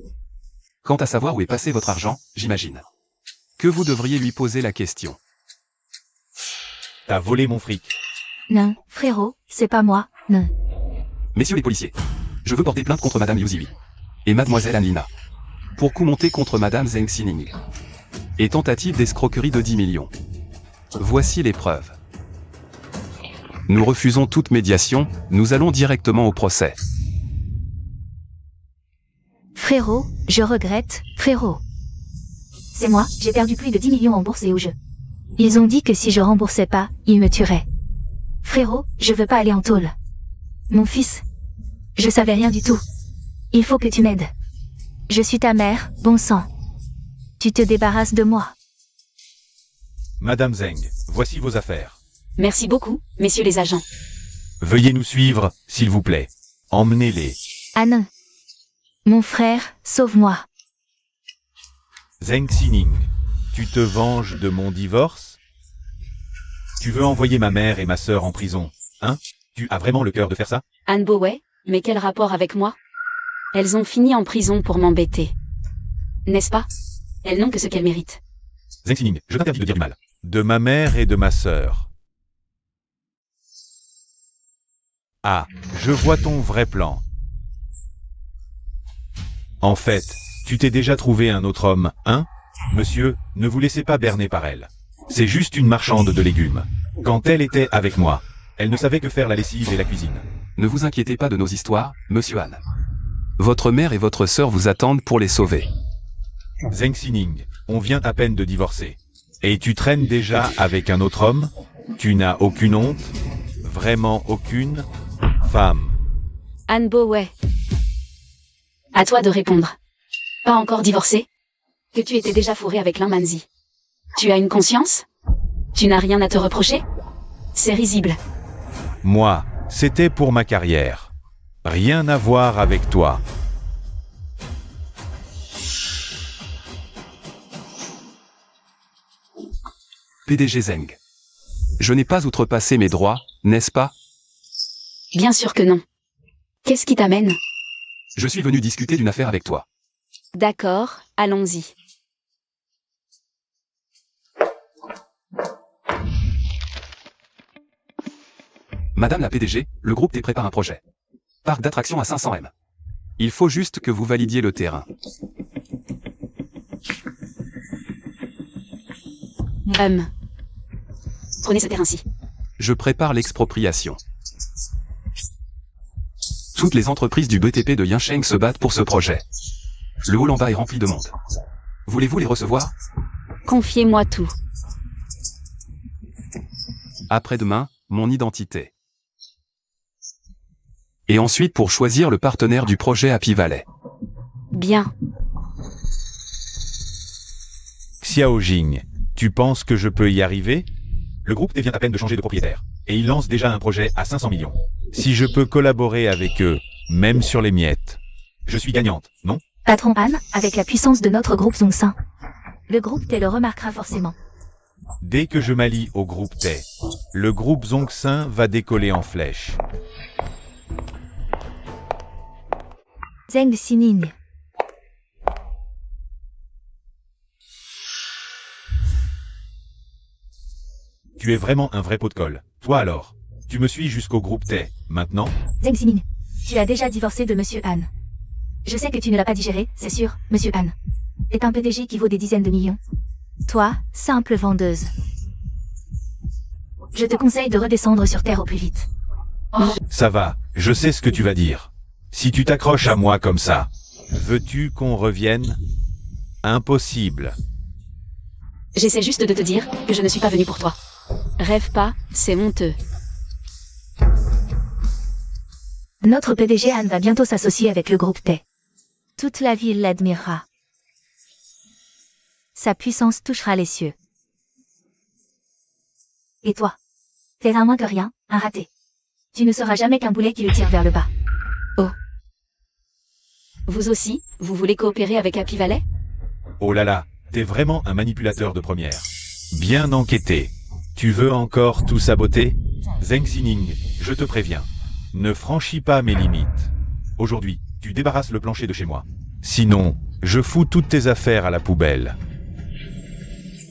Quant à savoir où est passé votre argent, j'imagine que vous devriez lui poser la question. T'as volé mon fric. Non, frérot, c'est pas moi, non. Messieurs les policiers, je veux porter plainte contre Madame Liu Zihui et Mademoiselle Anne-Lina pour coup monté contre Madame Zeng Xining et tentative d'escroquerie de 10 millions. Voici les preuves. Nous refusons toute médiation, nous allons directement au procès. Frérot, je regrette, frérot. C'est moi, j'ai perdu plus de 10 millions en bourse et au jeu. Ils ont dit que si je remboursais pas, ils me tueraient. Frérot, je veux pas aller en tôle. Mon fils, je savais rien du tout. Il faut que tu m'aides. Je suis ta mère, bon sang. Tu te débarrasses de moi. Madame Zeng, voici vos affaires. Merci beaucoup, messieurs les agents. Veuillez nous suivre, s'il vous plaît. Emmenez-les. Anne. Mon frère, sauve-moi. Zeng Xining, tu te venges de mon divorce? Tu veux envoyer ma mère et ma sœur en prison, hein? Tu as vraiment le cœur de faire ça? Han Bo-wei, mais quel rapport avec moi? Elles ont fini en prison pour m'embêter. N'est-ce pas? Elles n'ont que ce qu'elles méritent. Zeng Xining, je t'interdis de dire du mal. De ma mère et de ma sœur. Ah, je vois ton vrai plan. En fait, tu t'es déjà trouvé un autre homme, hein? Monsieur, ne vous laissez pas berner par elle. C'est juste une marchande de légumes. Quand elle était avec moi, elle ne savait que faire la lessive et la cuisine. Ne vous inquiétez pas de nos histoires, Monsieur Han. Votre mère et votre sœur vous attendent pour les sauver. Zeng Xining, on vient à peine de divorcer. Et tu traînes déjà avec un autre homme? Tu n'as aucune honte? Vraiment aucune? Femme. Han Bo-wei. À toi de répondre. Pas encore divorcé? Que tu étais déjà fourré avec Lin Manzi. Tu as une conscience? Tu n'as rien à te reprocher? C'est risible. Moi, c'était pour ma carrière. Rien à voir avec toi. PDG Zeng. Je n'ai pas outrepassé mes droits, n'est-ce pas? Bien sûr que non. Qu'est-ce qui t'amène? Je suis venu discuter d'une affaire avec toi. D'accord, allons-y. Madame la PDG, le groupe T prépare un projet. Parc d'attractions à 500 M. Il faut juste que vous validiez le terrain. Prenez ce terrain-ci. Je prépare l'expropriation. Toutes les entreprises du BTP de Yansheng se battent pour ce projet. Le hall en bas est rempli de monde. Voulez-vous les recevoir? Confiez-moi tout. Après-demain, mon identité. Et ensuite pour choisir le partenaire du projet Happy Valley. Bien. Xiao Jing, tu penses que je peux y arriver? Le groupe T vient à peine de changer de propriétaire, et il lance déjà un projet à 500 millions. Si je peux collaborer avec eux, même sur les miettes, je suis gagnante, non? Patron Han, avec la puissance de notre groupe Zongsin. Le groupe T le remarquera forcément. Dès que je m'allie au groupe T, le groupe Zongsin va décoller en flèche. Zheng Xining. Tu es vraiment un vrai pot de colle. Toi alors, tu me suis jusqu'au groupe T, maintenant? Zheng Xining. Tu as déjà divorcé de Monsieur Han. Je sais que tu ne l'as pas digéré, c'est sûr, Monsieur Han. Est un PDG qui vaut des dizaines de millions. Toi, simple vendeuse. Je te conseille de redescendre sur Terre au plus vite. Ça va, je sais ce que tu vas dire. Si tu t'accroches à moi comme ça, veux-tu qu'on revienne? Impossible. J'essaie juste de te dire que je ne suis pas venu pour toi. Rêve pas, c'est honteux. Notre PDG Han va bientôt s'associer avec le groupe T. Toute la ville l'admirera. Sa puissance touchera les cieux. Et toi? T'es un moins que rien, un raté. Tu ne seras jamais qu'un boulet qui le tire vers le bas. Vous aussi, vous voulez coopérer avec Happy Valley? Oh là là, t'es vraiment un manipulateur de première. Bien enquêté. Tu veux encore tout saboter? Zheng Xining, je te préviens. Ne franchis pas mes limites. Aujourd'hui, tu débarrasses le plancher de chez moi. Sinon, je fous toutes tes affaires à la poubelle.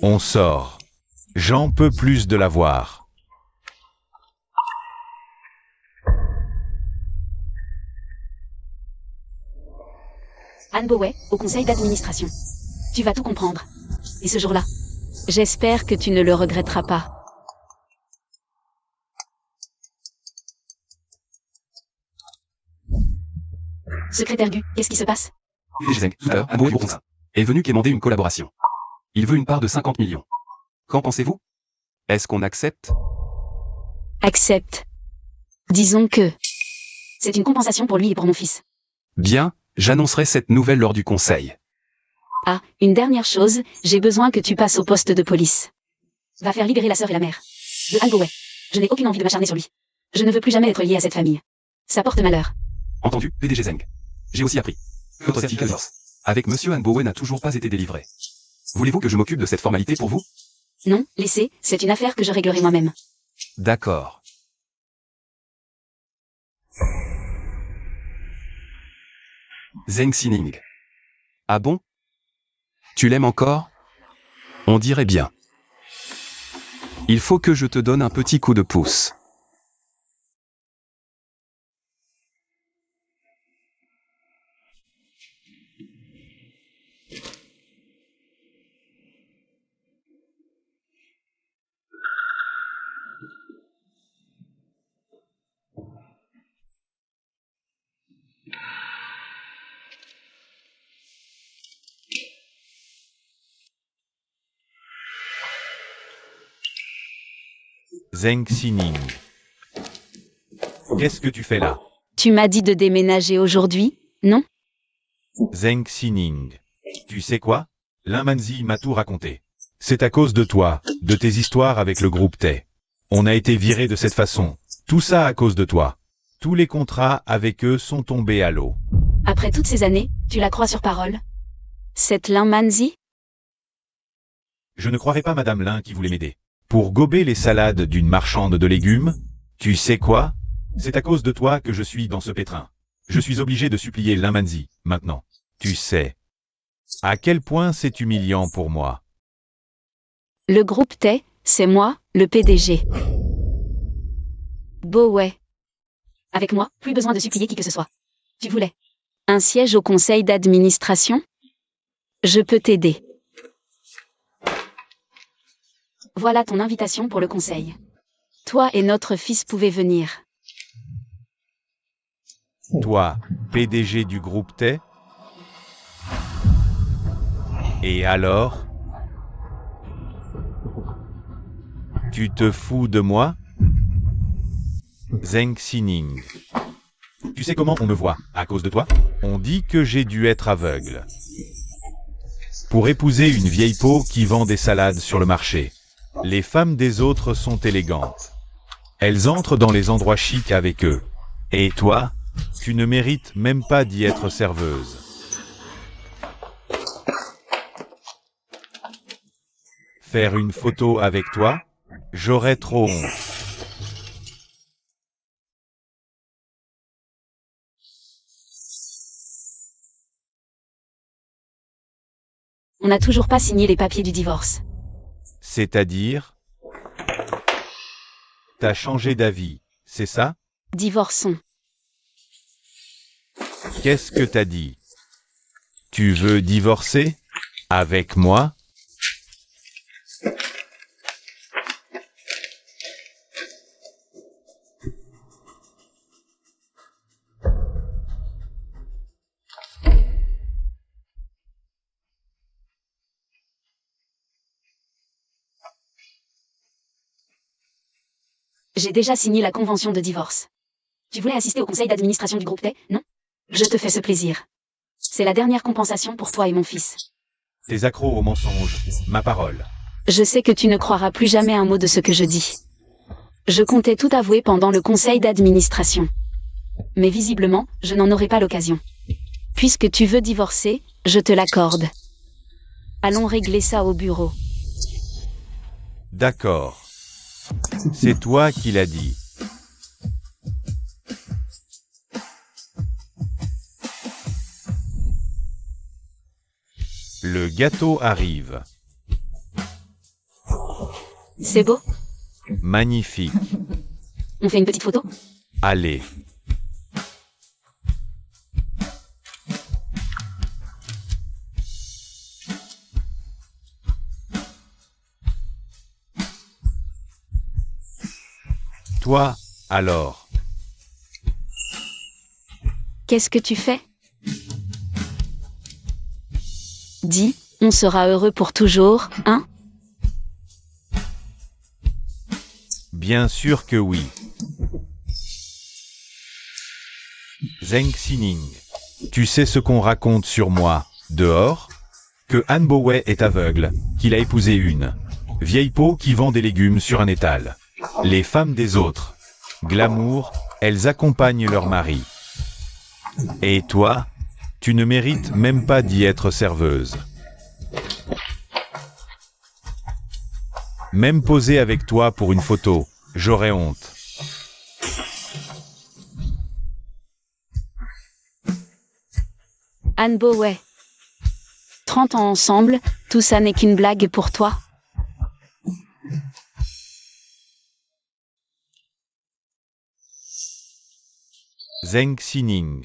On sort. J'en peux plus de la voir. Anne Bowey, au conseil d'administration. Tu vas tout comprendre. Et ce jour-là, j'espère que tu ne le regretteras pas. Secrétaire Gu, qu'est-ce qui se passe? PDG Zeng, tout à l'heure, Ambo est venu quémander une collaboration. Il veut une part de 50 millions. Qu'en pensez-vous? Est-ce qu'on accepte? Accepte. Disons que c'est une compensation pour lui et pour mon fils. Bien, j'annoncerai cette nouvelle lors du conseil. Ah, une dernière chose, j'ai besoin que tu passes au poste de police. Va faire libérer la sœur et la mère de Anne Bowey. Je n'ai aucune envie de m'acharner sur lui. Je ne veux plus jamais être lié à cette famille. Ça porte malheur. Entendu, PDG Zeng. J'ai aussi appris que votre certificat avec Monsieur Han Bowey n'a toujours pas été délivré. Voulez-vous que je m'occupe de cette formalité pour vous? Non, laissez, c'est une affaire que je réglerai moi-même. D'accord. Zheng Xining. Ah bon? Tu l'aimes encore? On dirait bien. Il faut que je te donne un petit coup de pouce. Zheng Xining. Qu'est-ce que tu fais là? Tu m'as dit de déménager aujourd'hui, non? Zheng Xining. Tu sais quoi? Lin Manzi m'a tout raconté. C'est à cause de toi, de tes histoires avec le groupe T. On a été virés de cette façon. Tout ça à cause de toi. Tous les contrats avec eux sont tombés à l'eau. Après toutes ces années, tu la crois sur parole? Cette Lin Manzi? Je ne croirais pas Madame Lin qui voulait m'aider. Pour gober les salades d'une marchande de légumes? Tu sais quoi? C'est à cause de toi que je suis dans ce pétrin. Je suis obligé de supplier Lin Manzi, maintenant. Tu sais. À quel point c'est humiliant pour moi. Le groupe T, c'est moi, le PDG. Bowey. Avec moi, plus besoin de supplier qui que ce soit. Tu voulais un siège au conseil d'administration? Je peux t'aider. Voilà ton invitation pour le conseil. Toi et notre fils pouvaient venir. Toi, PDG du groupe T? Et alors? Tu te fous de moi? Zheng Xining. Tu sais comment on me voit, à cause de toi? On dit que j'ai dû être aveugle. Pour épouser une vieille peau qui vend des salades sur le marché. Les femmes des autres sont élégantes. Elles entrent dans les endroits chics avec eux. Et toi, tu ne mérites même pas d'y être serveuse. Faire une photo avec toi? J'aurais trop honte. On n'a toujours pas signé les papiers du divorce. C'est-à-dire? T'as changé d'avis, c'est ça? Divorçons. Qu'est-ce que t'as dit? Tu veux divorcer? Avec moi? J'ai déjà signé la convention de divorce. Tu voulais assister au conseil d'administration du groupe T, non? Je te fais ce plaisir. C'est la dernière compensation pour toi et mon fils. T'es accro au mensonge, ma parole. Je sais que tu ne croiras plus jamais un mot de ce que je dis. Je comptais tout avouer pendant le conseil d'administration. Mais visiblement, je n'en aurai pas l'occasion. Puisque tu veux divorcer, je te l'accorde. Allons régler ça au bureau. D'accord. C'est toi qui l'as dit. Le gâteau arrive. C'est beau? Magnifique. On fait une petite photo? Allez. Toi, alors? Qu'est-ce que tu fais? Dis, on sera heureux pour toujours, hein? Bien sûr que oui. Zheng Xining. Tu sais ce qu'on raconte sur moi, dehors? Que Han Bowei est aveugle, qu'il a épousé une vieille peau qui vend des légumes sur un étal. Les femmes des autres. Glamour, elles accompagnent leur mari. Et toi, tu ne mérites même pas d'y être serveuse. Même poser avec toi pour une photo, j'aurais honte. Han Bowei. 30 ans ensemble, tout ça n'est qu'une blague pour toi? Zheng Xining.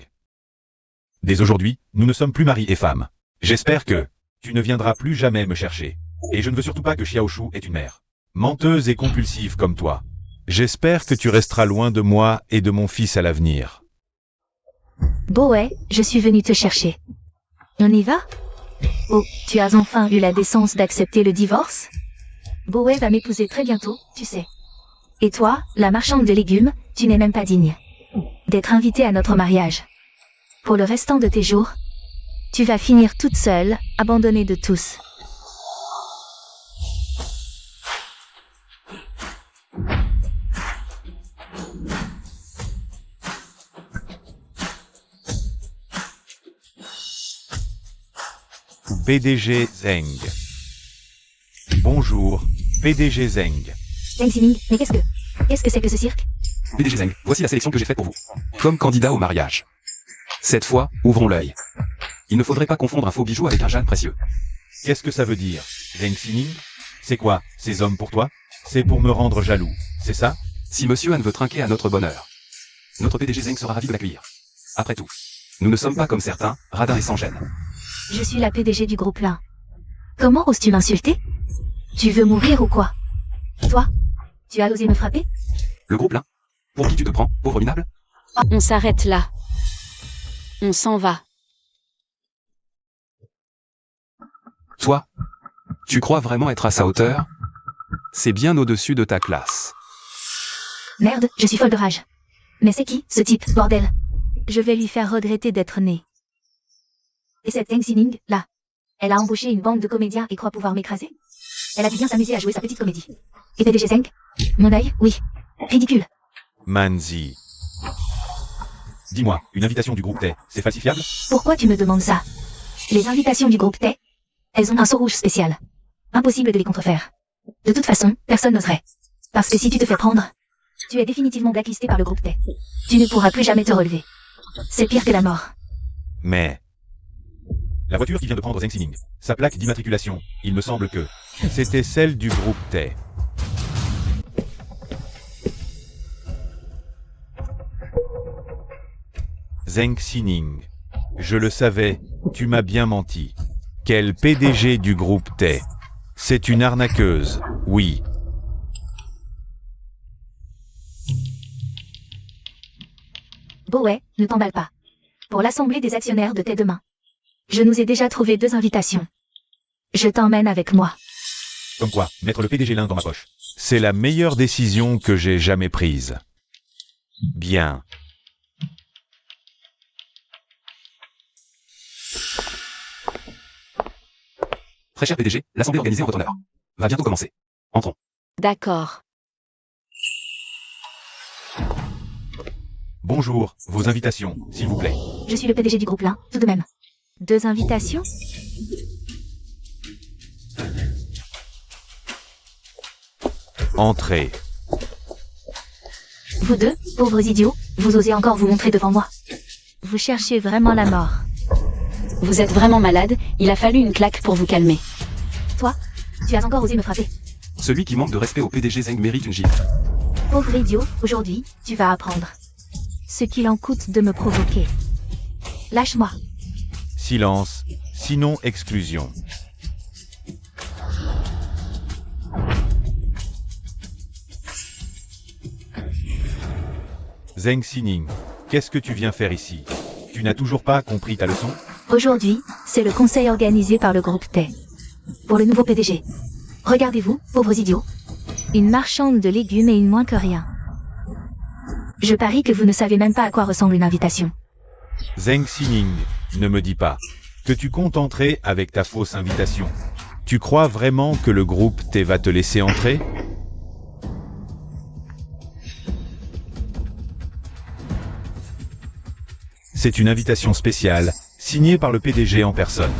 Dès aujourd'hui, nous ne sommes plus mari et femme. J'espère que tu ne viendras plus jamais me chercher. Et je ne veux surtout pas que Xiaoshu ait une mère menteuse et compulsive comme toi. J'espère que tu resteras loin de moi et de mon fils à l'avenir. Bowei, je suis venu te chercher. On y va? Oh, tu as enfin eu la décence d'accepter le divorce? Bowei va m'épouser très bientôt, tu sais. Et toi, la marchande de légumes, tu n'es même pas digne d'être invitée à notre mariage. Pour le restant de tes jours, tu vas finir toute seule, abandonnée de tous. PDG Zheng. Bonjour, PDG Zheng. Zheng Xining, mais qu'est-ce que c'est que ce cirque? PDG Zheng, voici la sélection que j'ai faite pour vous. Comme candidat au mariage. Cette fois, ouvrons l'œil. Il ne faudrait pas confondre un faux bijou avec un jade précieux. Qu'est-ce que ça veut dire, Zheng Xining? C'est quoi, ces hommes pour toi? C'est pour me rendre jaloux, c'est ça? Si Monsieur Han veut trinquer à notre bonheur, notre PDG Zheng sera ravi de l'accueillir. Après tout, nous ne sommes pas comme certains, radins et sans gêne. Je suis la PDG du groupe Lin. Comment oses-tu m'insulter? Tu veux mourir ou quoi? Toi? Tu as osé me frapper? Le groupe là? Pour qui tu te prends, pauvre minable? On s'arrête là. On s'en va. Toi? Tu crois vraiment être à sa hauteur? C'est bien au-dessus de ta classe. Merde, je suis folle de rage. Mais c'est qui, ce type, bordel? Je vais lui faire regretter d'être né. Et cette Zheng Xining, là, elle a embauché une bande de comédiens et croit pouvoir m'écraser? Elle a dû bien s'amuser à jouer sa petite comédie. Et PDG Zheng? Mon œil, oui. Ridicule. Manzi. Dis-moi, une invitation du groupe Tay, c'est falsifiable? Pourquoi tu me demandes ça? Les invitations du groupe Tay, elles ont un sceau rouge spécial. Impossible de les contrefaire. De toute façon, personne n'oserait. Parce que si tu te fais prendre, tu es définitivement blacklisté par le groupe Tay. Tu ne pourras plus jamais te relever. C'est pire que la mort. Mais... La voiture qui vient de prendre Zheng Xining, sa plaque d'immatriculation, il me semble que... C'était celle du groupe Tay. Zheng Xining. Je le savais, tu m'as bien menti. Quel PDG du groupe Tay? C'est une arnaqueuse, oui. Boé, ne t'emballe pas. Pour l'assemblée des actionnaires de Tay demain. Je nous ai déjà trouvé 2 invitations. Je t'emmène avec moi. Comme quoi, mettre le PDG l'un dans ma poche. C'est la meilleure décision que j'ai jamais prise. Bien. Très cher PDG, l'assemblée organisée en votre honneur va bientôt commencer. Entrons. D'accord. Bonjour, vos invitations, s'il vous plaît. Je suis le PDG du groupe là, tout de même. 2 invitations? Entrez. Vous deux, pauvres idiots, vous osez encore vous montrer devant moi. Vous cherchez vraiment la mort. Vous êtes vraiment malade, il a fallu une claque pour vous calmer. Toi, tu as encore osé me frapper. Celui qui manque de respect au PDG Zheng mérite une gifle. Pauvre idiot, aujourd'hui, tu vas apprendre. Ce qu'il en coûte de me provoquer. Lâche-moi. Silence, sinon exclusion. Zheng Xining, qu'est-ce que tu viens faire ici? Tu n'as toujours pas compris ta leçon? Aujourd'hui, c'est le conseil organisé par le groupe Tay. Pour le nouveau PDG. Regardez-vous, pauvres idiots. Une marchande de légumes et une moins que rien. Je parie que vous ne savez même pas à quoi ressemble une invitation. Zheng Xining, ne me dis pas que tu comptes entrer avec ta fausse invitation. Tu crois vraiment que le groupe Tay va te laisser entrer? C'est une invitation spéciale, signée par le PDG en personne.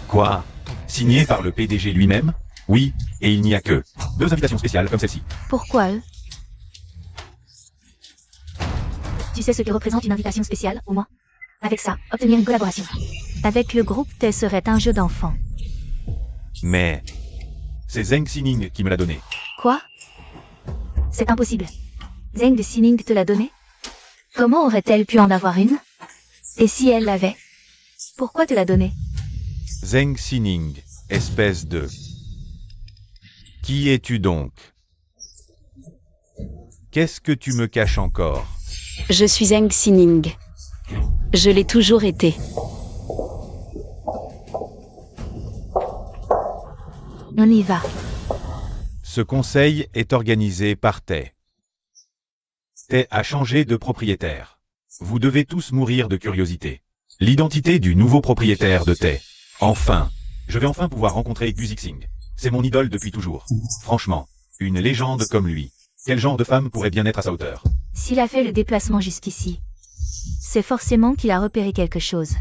Quoi? Signée par le PDG lui-même? Oui, et il n'y a que 2 invitations spéciales comme celle-ci. Pourquoi eux? Tu sais ce que représente une invitation spéciale, au moins? Avec ça, obtenir une collaboration. Avec le groupe Tay serait un jeu d'enfant. Mais... c'est Zheng Xining qui me l'a donné. Quoi? C'est impossible. Zheng de Xining te l'a donné? Comment aurait-elle pu en avoir une? Et si elle l'avait? Pourquoi te l'a donné? Zheng Xining, espèce de... Qui es-tu donc? Qu'est-ce que tu me caches encore? Je suis Zheng Xining. Je l'ai toujours été. On y va. Ce conseil est organisé par Tay. Tay a changé de propriétaire. Vous devez tous mourir de curiosité. L'identité du nouveau propriétaire de Tay. Enfin, je vais enfin pouvoir rencontrer Gu Zixing. C'est mon idole depuis toujours. Franchement, une légende comme lui. Quel genre de femme pourrait bien être à sa hauteur? S'il a fait le déplacement jusqu'ici, c'est forcément qu'il a repéré quelque chose.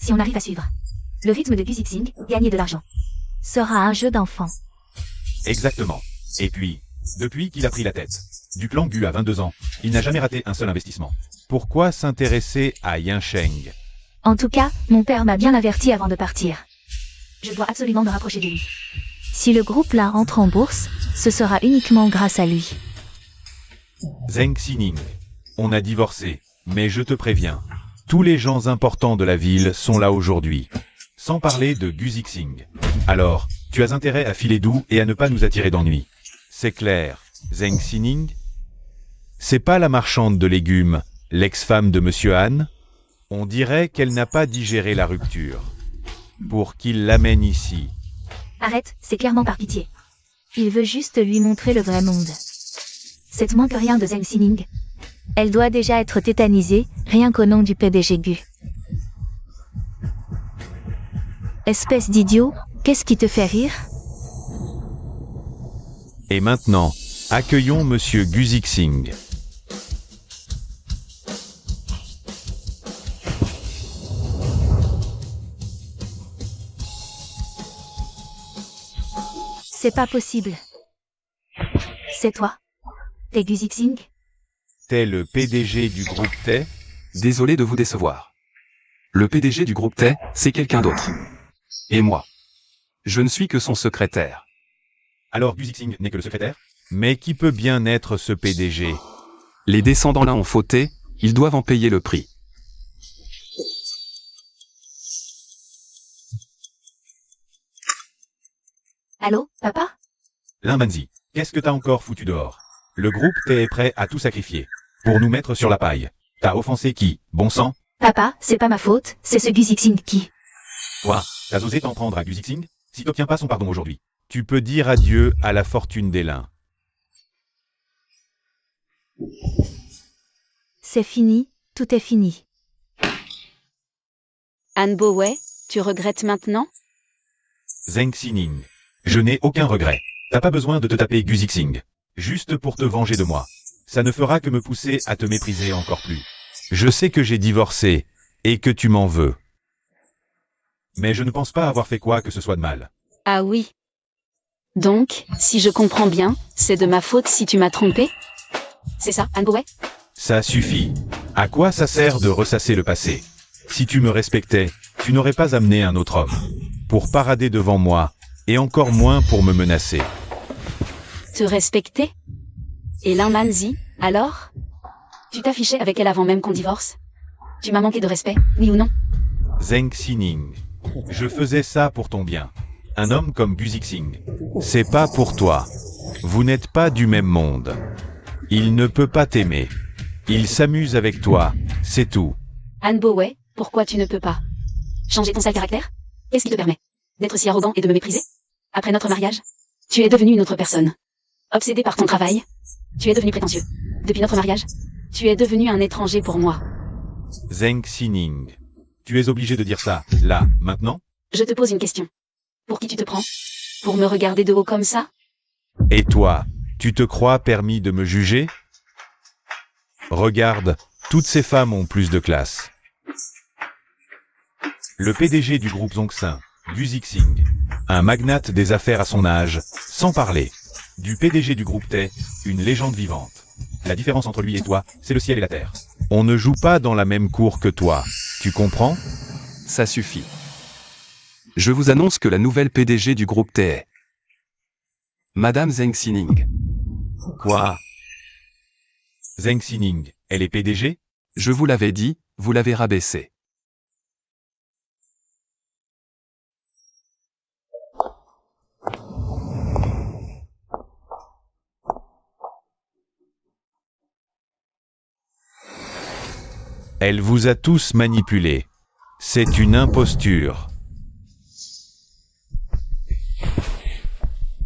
Si on arrive à suivre le rythme de Gu Zixing, gagner de l'argent sera un jeu d'enfant. Exactement. Et puis, depuis qu'il a pris la tête du clan Gu à 22 ans, il n'a jamais raté un seul investissement. Pourquoi s'intéresser à Yansheng? En tout cas, mon père m'a bien averti avant de partir. Je dois absolument me rapprocher de lui. Si le groupe là entre en bourse, ce sera uniquement grâce à lui. Zheng Xining, on a divorcé, mais je te préviens, tous les gens importants de la ville sont là aujourd'hui. Sans parler de Gu Zixing. Alors, tu as intérêt à filer doux et à ne pas nous attirer d'ennui. C'est clair, Zheng Xining? C'est pas la marchande de légumes, l'ex-femme de Monsieur Han? On dirait qu'elle n'a pas digéré la rupture. Pour qu'il l'amène ici. Arrête, c'est clairement par pitié. Il veut juste lui montrer le vrai monde. Cette manque rien de Zheng Xining. Elle doit déjà être tétanisée, rien qu'au nom du PDG Gu. Espèce d'idiot, qu'est-ce qui te fait rire? Et maintenant, accueillons Monsieur Gu Zixing. C'est pas possible. C'est toi? T'es Gu Zixing? T'es le PDG du groupe T? Désolé de vous décevoir. Le PDG du groupe T, c'est quelqu'un d'autre. Et moi, je ne suis que son secrétaire. Alors Gu Zixing n'est que le secrétaire? Mais qui peut bien être ce PDG? Les descendants là ont fauté, ils doivent en payer le prix. Allô, papa? Limbanzi, qu'est-ce que t'as encore foutu dehors? Le groupe T est prêt à tout sacrifier pour nous mettre sur la paille. T'as offensé qui, bon sang? Papa, c'est pas ma faute, c'est ce Gu Zixing qui. Toi, t'as osé t'en prendre à Gu Zixing? Si t'obtiens pas son pardon aujourd'hui, tu peux dire adieu à la fortune des lins. C'est fini, tout est fini. Anne Boway, tu regrettes maintenant? Zheng Xining, je n'ai aucun regret. T'as pas besoin de te taper Gu Zixing. Juste pour te venger de moi. Ça ne fera que me pousser à te mépriser encore plus. Je sais que j'ai divorcé, et que tu m'en veux. Mais je ne pense pas avoir fait quoi que ce soit de mal. Ah oui. Donc, si je comprends bien, c'est de ma faute si tu m'as trompé? C'est ça, Anne Boway? Ça suffit. À quoi ça sert de ressasser le passé? Si tu me respectais, tu n'aurais pas amené un autre homme. Pour parader devant moi, et encore moins pour me menacer. Te respecter? Et Limbanzi, alors? Tu t'affichais avec elle avant même qu'on divorce? Tu m'as manqué de respect, oui ou non? Zheng Xining, je faisais ça pour ton bien. Un homme comme Gu Zixing, c'est pas pour toi. Vous n'êtes pas du même monde. Il ne peut pas t'aimer. Il s'amuse avec toi, c'est tout. Anne Boway, pourquoi tu ne peux pas changer ton sale caractère? Qu'est-ce qui te permet d'être si arrogant et de me mépriser? Après notre mariage, tu es devenu une autre personne. Obsédé par ton travail, tu es devenu prétentieux. Depuis notre mariage, tu es devenu un étranger pour moi. Zheng Xining, tu es obligé de dire ça, là, maintenant? Je te pose une question. Pour qui tu te prends? Pour me regarder de haut comme ça? Et toi, tu te crois permis de me juger? Regarde, toutes ces femmes ont plus de classe. Le PDG du groupe Zongxin, Gu Zixing, un magnate des affaires à son âge, sans parler. Du PDG du groupe T, une légende vivante. La différence entre lui et toi, c'est le ciel et la terre. On ne joue pas dans la même cour que toi, tu comprends? Ça suffit. Je vous annonce que la nouvelle PDG du groupe T est Madame Zheng Xining. Quoi? Zheng Xining, elle est PDG? Je vous l'avais dit, vous l'avez rabaissée. Elle vous a tous manipulés. C'est une imposture.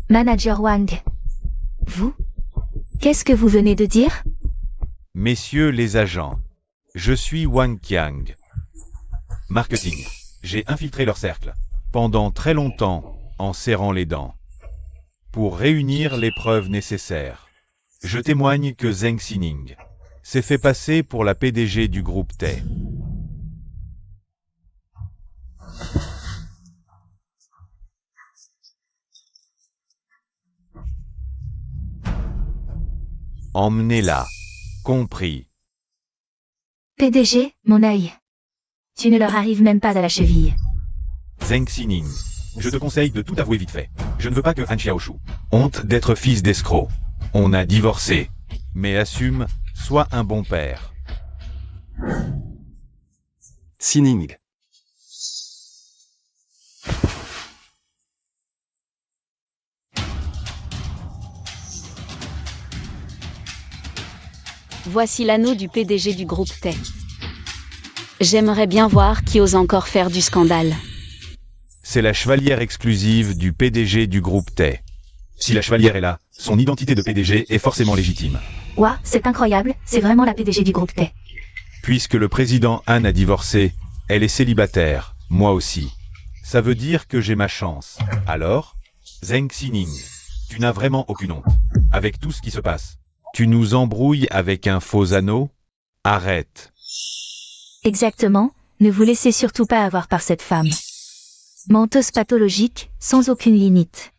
Manager Wang. Vous? Qu'est-ce que vous venez de dire? Messieurs les agents, je suis Wang Qiang. Marketing. J'ai infiltré leur cercle, pendant très longtemps, en serrant les dents. Pour réunir les preuves nécessaires. Je témoigne que Zheng Xining s'est fait passer pour la PDG du groupe T. Emmenez-la. Compris. PDG, mon œil. Tu ne leur arrives même pas à la cheville. Zheng Xining, je te conseille de tout avouer vite fait. Je ne veux pas que Han Xiaoshu honte d'être fils d'escroc. On a divorcé. Mais assume, sois un bon père. Xining. Voici l'anneau du PDG du groupe T. J'aimerais bien voir qui ose encore faire du scandale. C'est la chevalière exclusive du PDG du groupe T. Si la chevalière est là, son identité de PDG est forcément légitime. Ouah, c'est incroyable, c'est vraiment la PDG du groupe T. Puisque le président Han a divorcé, elle est célibataire, moi aussi. Ça veut dire que j'ai ma chance. Alors, Zheng Xining, tu n'as vraiment aucune honte. Avec tout ce qui se passe. Tu nous embrouilles avec un faux anneau? Arrête. Exactement, ne vous laissez surtout pas avoir par cette femme. Menteuse pathologique, sans aucune limite.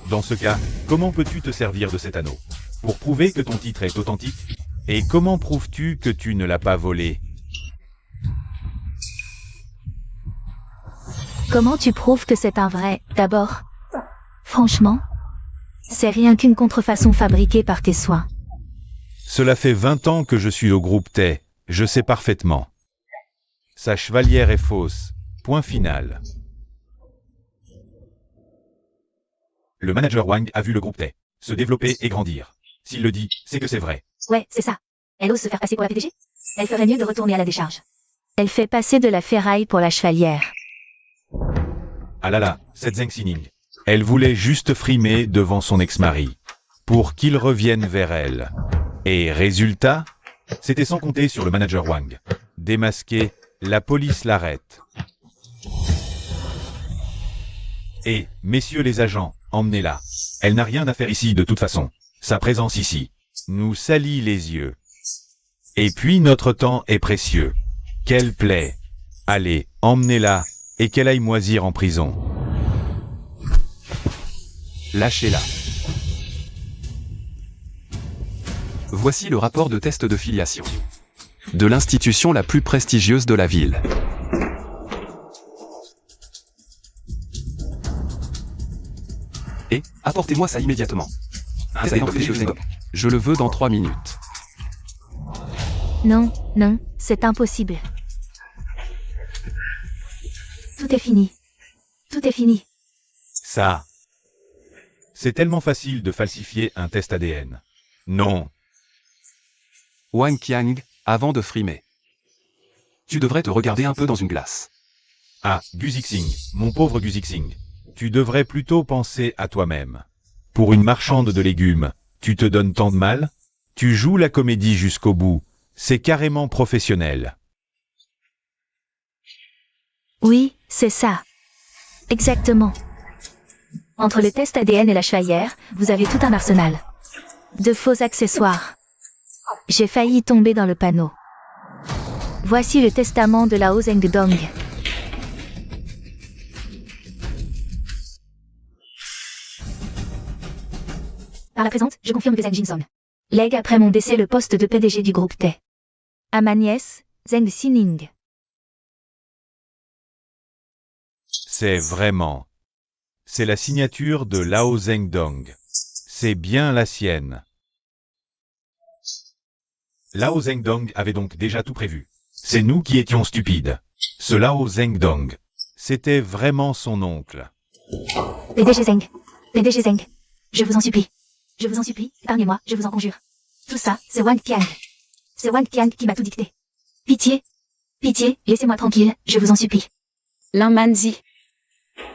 Dans ce cas, comment peux-tu te servir de cet anneau? Pour prouver que ton titre est authentique? Et comment prouves-tu que tu ne l'as pas volé? Comment tu prouves que c'est un vrai, d'abord? Franchement, c'est rien qu'une contrefaçon fabriquée par tes soins. Cela fait 20 ans que je suis au groupe T, je sais parfaitement. Sa chevalière est fausse. Point final. Le manager Wang a vu le groupe T se développer et grandir. S'il le dit, c'est que c'est vrai. Ouais, c'est ça. Elle ose se faire passer pour la PDG? Elle ferait mieux de retourner à la décharge. Elle fait passer de la ferraille pour la chevalière. Ah là là, cette Zheng Xining. Elle voulait juste frimer devant son ex-mari. Pour qu'il revienne vers elle. Et résultat? C'était sans compter sur le manager Wang. Démasqué, la police l'arrête. Et, messieurs les agents, emmenez-la. Elle n'a rien à faire ici de toute façon. Sa présence ici nous salit les yeux. Et puis notre temps est précieux. Qu'elle plaît. Allez, emmenez-la, et qu'elle aille moisir en prison. Lâchez-la. Voici le rapport de test de filiation de l'institution la plus prestigieuse de la ville. Et, apportez-moi ça immédiatement. Un test de filiation. Je le veux dans 3 minutes. Non, non, c'est impossible. Tout est fini. Tout est fini. Ça. C'est tellement facile de falsifier un test ADN. Non. Wang Qiang, avant de frimer. Tu devrais te regarder un peu dans une glace. Ah, Guzixing, mon pauvre Guzixing. Tu devrais plutôt penser à toi-même. Pour une marchande de légumes, tu te donnes tant de mal? Tu joues la comédie jusqu'au bout. C'est carrément professionnel. Oui, c'est ça. Exactement. Entre le test ADN et la chevalière, vous avez tout un arsenal. De faux accessoires. J'ai failli tomber dans le panneau. Voici le testament de Lao Zengdong. Par la présente, je confirme que Zheng Jinsong lègue après mon décès le poste de PDG du groupe T. À ma nièce, Zheng Xining. C'est vraiment. C'est la signature de Lao Zengdong. C'est bien la sienne. Lao Zengdong avait donc déjà tout prévu. C'est nous qui étions stupides. Ce Lao Zengdong. C'était vraiment son oncle. PDG Zheng. PDG Zheng. Je vous en supplie. Je vous en supplie, épargnez-moi, je vous en conjure. Tout ça, c'est Wang Qiang. C'est Wang Qiang qui m'a tout dicté. Pitié. Pitié, laissez-moi tranquille, je vous en supplie. Lin Manzi.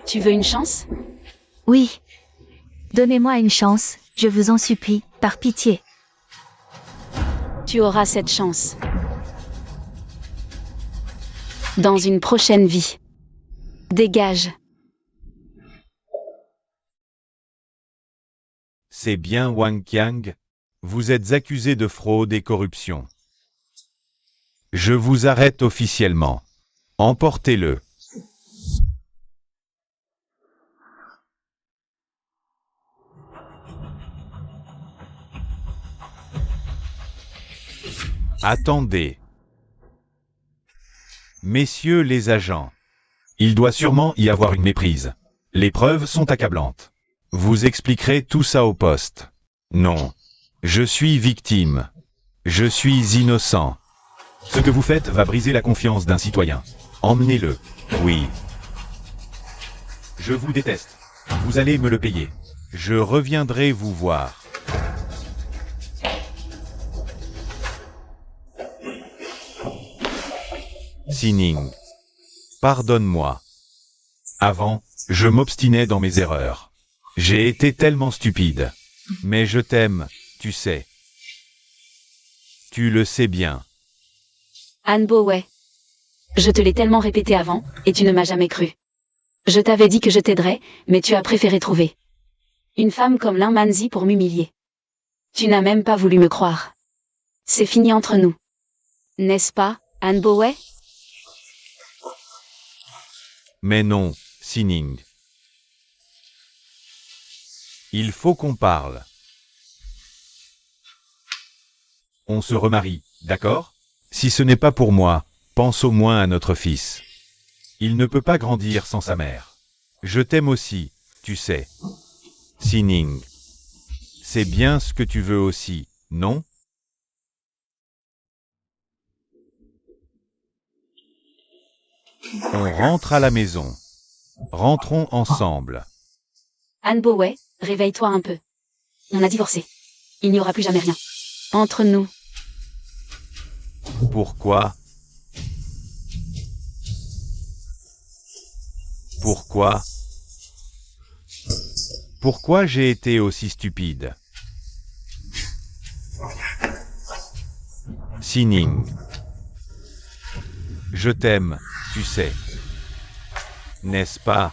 Tu veux une chance? Oui. Donnez-moi une chance, je vous en supplie, par pitié. Tu auras cette chance. Dans une prochaine vie. Dégage. C'est bien Wang Qiang. Vous êtes accusé de fraude et corruption. Je vous arrête officiellement. Emportez-le. Attendez. Messieurs les agents. Il doit sûrement y avoir une méprise. Les preuves sont accablantes. Vous expliquerez tout ça au poste. Non. Je suis victime. Je suis innocent. Ce que vous faites va briser la confiance d'un citoyen. Emmenez-le. Oui. Je vous déteste. Vous allez me le payer. Je reviendrai vous voir. Xining. Pardonne-moi. Avant, je m'obstinais dans mes erreurs. J'ai été tellement stupide. Mais je t'aime, tu sais. Tu le sais bien. Anne Boway. Je te l'ai tellement répété avant, et tu ne m'as jamais cru. Je t'avais dit que je t'aiderais, mais tu as préféré trouver une femme comme Lin Manzi pour m'humilier. Tu n'as même pas voulu me croire. C'est fini entre nous. N'est-ce pas, Anne Boway? Mais non, Sining. Il faut qu'on parle. On se remarie, d'accord? Si ce n'est pas pour moi, pense au moins à notre fils. Il ne peut pas grandir sans sa mère. Je t'aime aussi, tu sais. Sining. C'est bien ce que tu veux aussi, non? On rentre à la maison. Rentrons ensemble. Anne Boway, réveille-toi un peu. On a divorcé. Il n'y aura plus jamais rien entre nous. Pourquoi? Pourquoi? Pourquoi j'ai été aussi stupide? Sining. Je t'aime, tu sais. N'est-ce pas?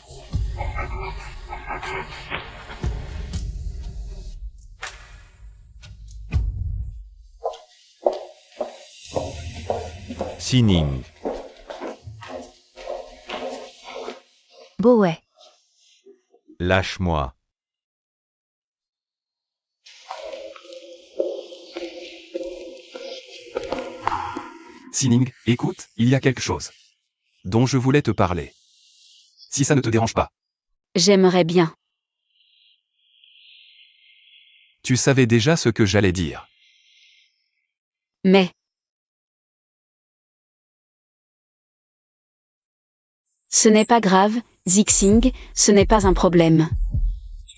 Sining. Boway. Lâche-moi. Sining, écoute, il y a quelque chose dont je voulais te parler. Si ça ne te dérange pas. J'aimerais bien. Tu savais déjà ce que j'allais dire. Mais ce n'est pas grave, Zixing, ce n'est pas un problème.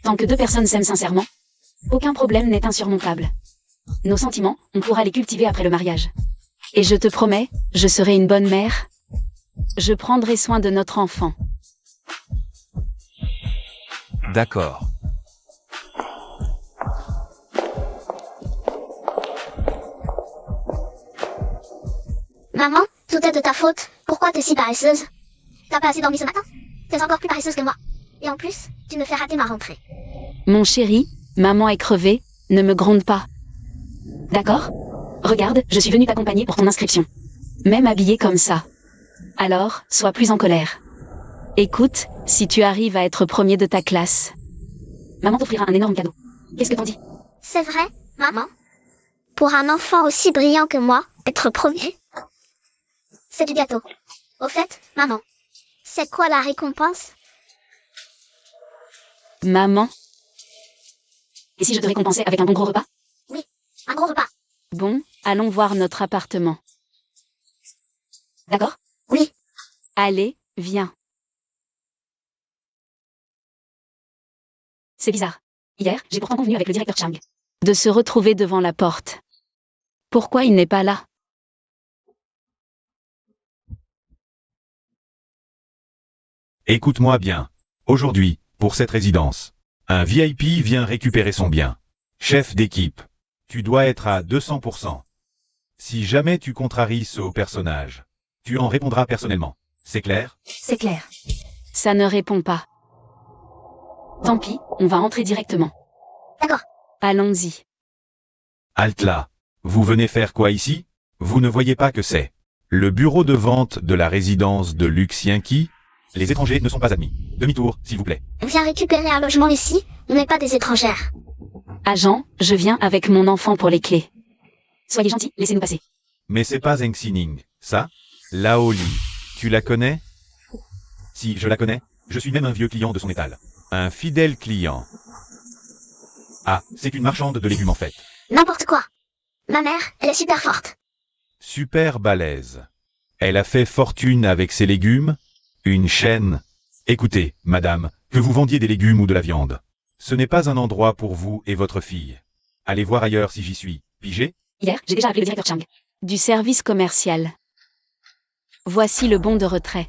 Tant que deux personnes s'aiment sincèrement, aucun problème n'est insurmontable. Nos sentiments, on pourra les cultiver après le mariage. Et je te promets, je serai une bonne mère. Je prendrai soin de notre enfant. D'accord. Maman, tout est de ta faute. Pourquoi t'es si paresseuse? T'as pas assez dormi ce matin? T'es encore plus paresseuse que moi. Et en plus, tu me fais rater ma rentrée. Mon chéri, maman est crevée, ne me gronde pas. D'accord? Regarde, je suis venue t'accompagner pour ton inscription. Même habillée comme ça. Alors, sois plus en colère. Écoute, si tu arrives à être premier de ta classe, maman t'offrira un énorme cadeau. Qu'est-ce que t'en dis? C'est vrai, maman? Pour un enfant aussi brillant que moi, être premier? C'est du gâteau. Au fait, maman, c'est quoi la récompense? Maman? Et si je te récompensais avec un bon gros repas? Un gros repas. Bon, allons voir notre appartement. D'accord? Oui. Allez, viens. C'est bizarre. Hier, j'ai pourtant convenu avec le directeur Chang de se retrouver devant la porte. Pourquoi il n'est pas là? Écoute-moi bien. Aujourd'hui, pour cette résidence, un VIP vient récupérer son bien. Chef d'équipe, tu dois être à 200%. Si jamais tu contraries ce haut personnage, tu en répondras personnellement. C'est clair? C'est clair. Ça ne répond pas. Tant pis, on va entrer directement. D'accord. Allons-y. Halte là. Vous venez faire quoi ici? Vous ne voyez pas que c'est le bureau de vente de la résidence de Luxienki? Les étrangers ne sont pas admis. Demi-tour, s'il vous plaît. On vient récupérer un logement ici, on n'est pas des étrangères. Agent, je viens avec mon enfant pour les clés. Soyez gentil, laissez-nous passer. Mais c'est pas Zheng Xining, ça? Lao Li. Tu la connais? Si, je la connais. Je suis même un vieux client de son étal. Un fidèle client. Ah, c'est une marchande de légumes en fait. N'importe quoi. Ma mère, elle est super forte. Super balèze. Elle a fait fortune avec ses légumes? Une chaîne? Écoutez, madame, que vous vendiez des légumes ou de la viande, ce n'est pas un endroit pour vous et votre fille. Allez voir ailleurs si j'y suis. Pigé? Hier, j'ai déjà appelé le directeur Chang du service commercial. Voici le bon de retrait.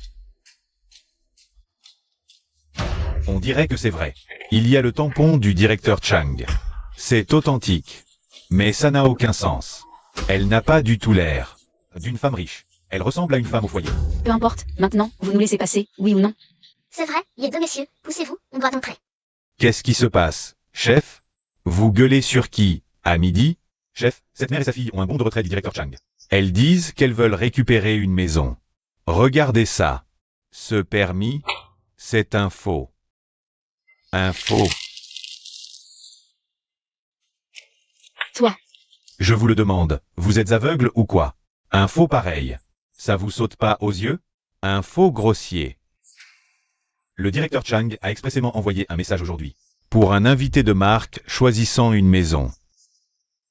On dirait que c'est vrai. Il y a le tampon du directeur Chang. C'est authentique. Mais ça n'a aucun sens. Elle n'a pas du tout l'air d'une femme riche. Elle ressemble à une femme au foyer. Peu importe, maintenant, vous nous laissez passer, oui ou non? C'est vrai, les deux messieurs, poussez-vous, on doit entrer. Qu'est-ce qui se passe, chef? Vous gueulez sur qui? À midi? Chef, cette mère et sa fille ont un bon de retrait du directeur Chang. Elles disent qu'elles veulent récupérer une maison. Regardez ça. Ce permis, c'est un faux. Un faux. Toi, Je vous le demande, vous êtes aveugle ou quoi? Un faux pareil. Ça vous saute pas aux yeux? Un faux grossier. Le directeur Chang a expressément envoyé un message aujourd'hui. Pour un invité de marque choisissant une maison.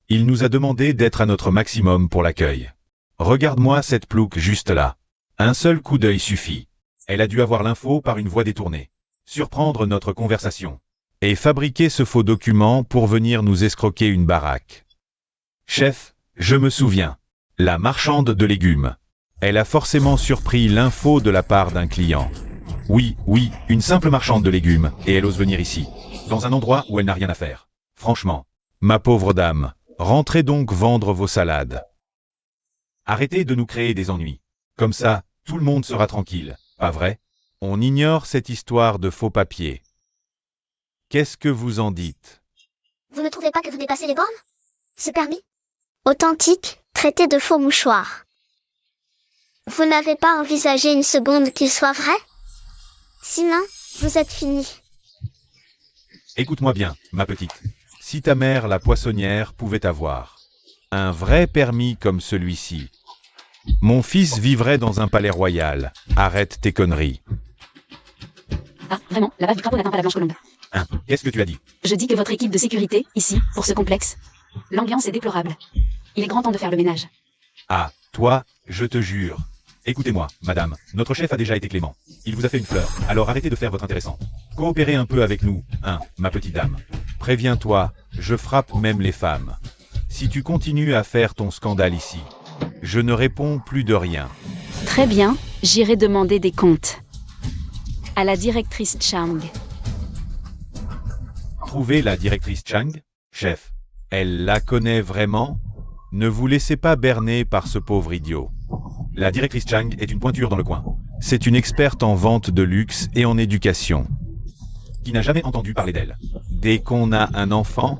Il nous a demandé d'être à notre maximum pour l'accueil. Regarde-moi cette plouque juste là. Un seul coup d'œil suffit. Elle a dû avoir l'info par une voie détournée. Surprendre notre conversation. Et fabriquer ce faux document pour venir nous escroquer une baraque. Chef, je me souviens. La marchande de légumes. Elle a forcément surpris l'info de la part d'un client. Oui, une simple marchande de légumes, et elle ose venir ici. Dans un endroit où elle n'a rien à faire. Franchement. Ma pauvre dame, rentrez donc vendre vos salades. Arrêtez de nous créer des ennuis. Comme ça, tout le monde sera tranquille, pas vrai? On ignore cette histoire de faux papiers. Qu'est-ce que vous en dites? Vous ne trouvez pas que vous dépassez les bornes? Ce permis? Authentique, traité de faux mouchoir. Vous n'avez pas envisagé une seconde qu'il soit vrai? Sinon, vous êtes fini. Écoute-moi bien, ma petite. Si ta mère, la poissonnière, pouvait avoir un vrai permis comme celui-ci, mon fils vivrait dans un palais royal. Arrête tes conneries. ah, vraiment, la base du crapaud n'atteint pas la blanche colombe. Hein, qu'est-ce que tu as dit? Je dis que votre équipe de sécurité, ici, pour ce complexe, l'ambiance est déplorable. Il est grand temps de faire le ménage. Ah, toi, je te jure. Écoutez-moi, madame, notre chef a déjà été clément. Il vous a fait une fleur, alors arrêtez de faire votre intéressant. Coopérez un peu avec nous, hein, ma petite dame. Préviens-toi, je frappe même les femmes. Si tu continues à faire ton scandale ici, je ne réponds plus de rien. Très bien, j'irai demander des comptes. À la directrice Chang. Trouvez la directrice Chang? Chef, elle la connaît vraiment? Ne vous laissez pas berner par ce pauvre idiot. La directrice Chang est une pointure dans le coin. C'est une experte en vente de luxe et en éducation. Qui n'a jamais entendu parler d'elle. Dès qu'on a un enfant,